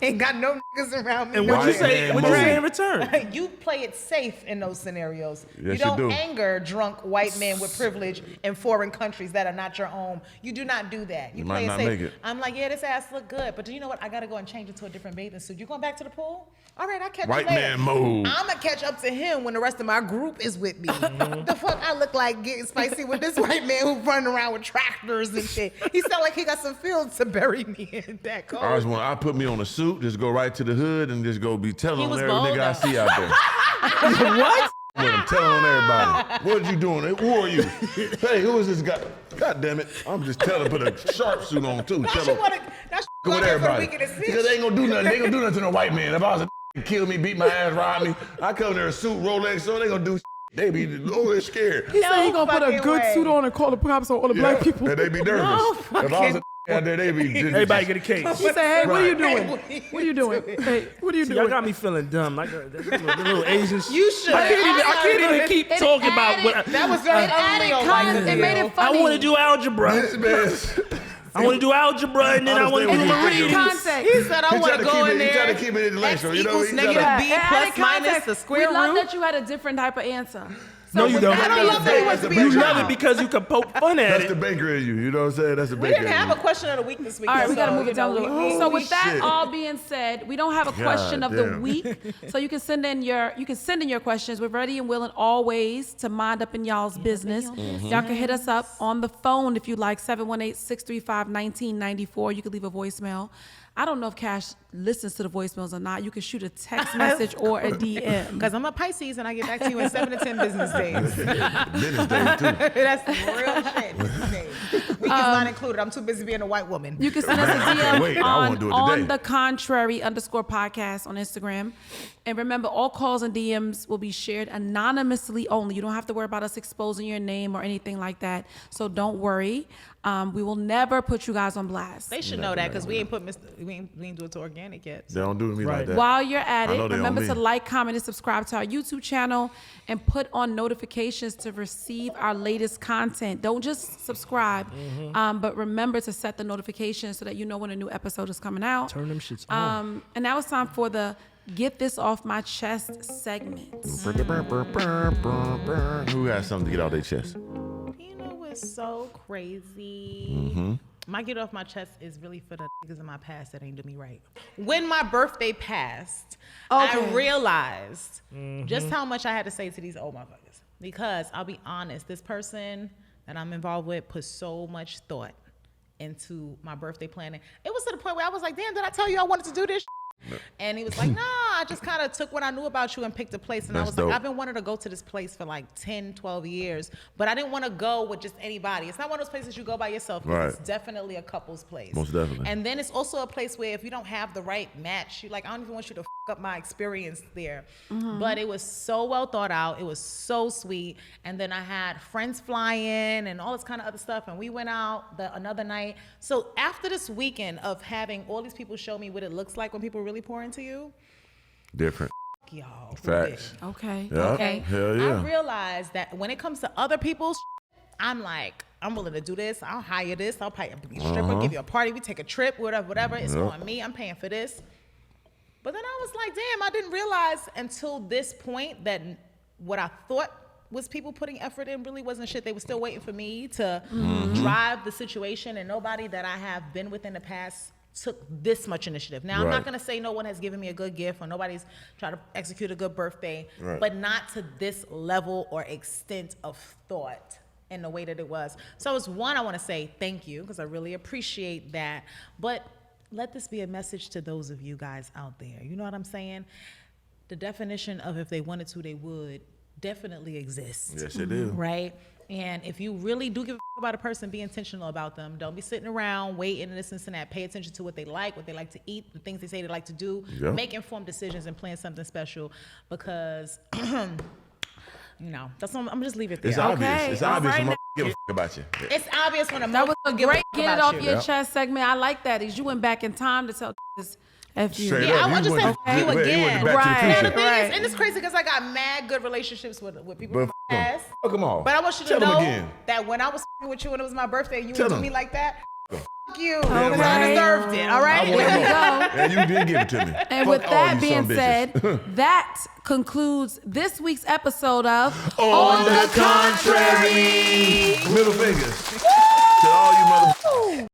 ain't got no niggas around me. And no what'd you shit. say? man What'd you say mode. in return? You play it safe in those scenarios. Yes, you you don't do. anger drunk white men with privilege in foreign countries that are not your own. You do not do that. You You play might it not safe. make it. I'm like, yeah, this ass look good, but do you know what? I gotta go and change into a different bathing suit. You going back to the pool? All right, I'll catch White you later. man mode. I'm gonna catch up to him when the rest of my group is with me. The fuck I look like getting spicy with this white man who running around with tractors and shit. He sound like he got some fields to bury me in that cold. I put me on a suit, just go right to the hood and just go be telling He on was every bold, nigga I though. see out there. What? I'm telling on everybody. What you doing? Who are you? Hey, who is this guy? God damn it. I'm just telling, put a sharp suit on too. Now Tell she him, wanna, now she go going with there for the everybody. weekend and snitch. Because they ain't gonna do nothing. They ain't gonna do nothing to no white man. If I was a kill me, beat my ass, rob me, I come there in a suit, Rolex, so they gonna do they be they're scared. He said he No gonna put a fucking good way. suit on and call the cops on all the black people. And they be nervous. No if I was a out there, they be Everybody get a case. He said, hey, what are you Right. doing? What are you doing? Hey, what are you See, doing? y'all got me feeling dumb. Like the little Asian shit. You should. I can't even keep It talking added- about what That was very It added unreal. content. It made it I funny. want to do algebra. This man. I want to do algebra, and then I want to It do Understand what added you context. He said, I He want tried to to go keep in it- he there. tried to keep it intellectual, X you know, equals he negative tried B It plus added minus context. the square We love root. that you had a different type of answer. No, you don't. I don't love that he wants to be a You love child. it because you can poke fun at That's it. the banker in you. You know what I'm saying? That's the We banker didn't in have you. a question of the week this week. All right, we got to so, move it down a you little. know, So with that shit. all being said, we don't have a question of the damn. week. So you can send in your questions. We're ready and willing always to mind up in y'all's business. Y'all can hit us up on the phone if you like, 718-635-1994. You can leave a voicemail. I don't know if Cash listens to the voicemails or not. You can shoot a text message or a DM. Because I'm a Pisces and I get back to you in 7 to 10 business days. Business day, too. That's real shit. Business days. Week is not included. I'm too busy being a white woman. You can send us a DM wait. I wanna do it on today. the contrary _podcast on Instagram. And remember, all calls and DMs will be shared anonymously only. You don't have to worry about us exposing your name or anything like that. So don't worry. We will never put you guys on blast. They should know that because we ain't we ain't do it to organic yet. They don't do to me like that. While you're at I it, know they on remember me. to like, comment, and subscribe to our YouTube channel and put on notifications to receive our latest content. Don't just subscribe, but remember to set the notifications so that you know when a new episode is coming out. Turn them shits on. And now it's time for the Get This Off My Chest segment. Who has something to get out their chest? You know what's so crazy? My get off my chest is really for the niggas in my past that ain't do me right. When my birthday passed, I Okay. realized just how much I had to say to these old motherfuckers. Because I'll be honest, this person that I'm involved with put so much thought into my birthday planning. It was to the point where I was like, damn, did I tell you I wanted to do this? And he was like, nah, I just kind of took what I knew about you and picked a place. And I That's was dope. like, I've been wanting to go to this place for like 10, 12 years, but I didn't want to go with just anybody. It's not one of those places you go by yourself. 'Cause Right. It's definitely a couple's place. Most definitely. And then it's also a place where if you don't have the right match, you like, I don't even want you to up my experience there. But it was so well thought out. It was so sweet. And then I had friends fly in and all this kind of other stuff. And we went out another night. So after this weekend of having all these people show me what it looks like when people really pour into you, Different. y'all. Facts. Okay. Yeah. Okay. Hell yeah. I realized that when it comes to other people's I'm like, I'm willing to do this. I'll hire this. I'll pay be a stripper, give you a party. We take a trip, whatever. It's on me. I'm paying for this. But then I was like, damn, I didn't realize until this point that what I thought was people putting effort in really wasn't shit. They were still waiting for me to drive the situation, and nobody that I have been with in the past took this much initiative. Now, I'm not Right. going to say no one has given me a good gift or nobody's tried to execute a good birthday, Right. but not to this level or extent of thought in the way that it was. So it's one, I want to say thank you because I really appreciate that. But let this be a message to those of you guys out there. You know what I'm saying? The definition of if they wanted to, they would definitely exists. Yes, it is. Right? And if you really do give a about a person, be intentional about them. Don't be sitting around waiting and this and that. Pay attention to what they like to eat, the things they say they like to do. Yeah. Make informed decisions and plan something special because, you know, that's I'm just leave it there. It's obvious. Okay, It's all obvious. right I'm give a f- about you. It's obvious when a That was a motherfucker give great a get it about off you. your chest segment. I like that. Is you went back in time to tell this F you. Straight Yeah, up. I want to say went- you you went again. back to the Right. Now, future. the thing Right. is, and it's crazy because I got mad good relationships with people But from my past. fuck them all. But I want you to Tell them know again. that when I was with you and it was my birthday and you Tell would do them. me like that, fuck you. Yeah, Because right. I deserved it, all right? I want There we them all. go. And you did give it to me. And Fuck with all that you being son said, bitches. that concludes this week's episode of On the contrary, middle fingers to all you mother.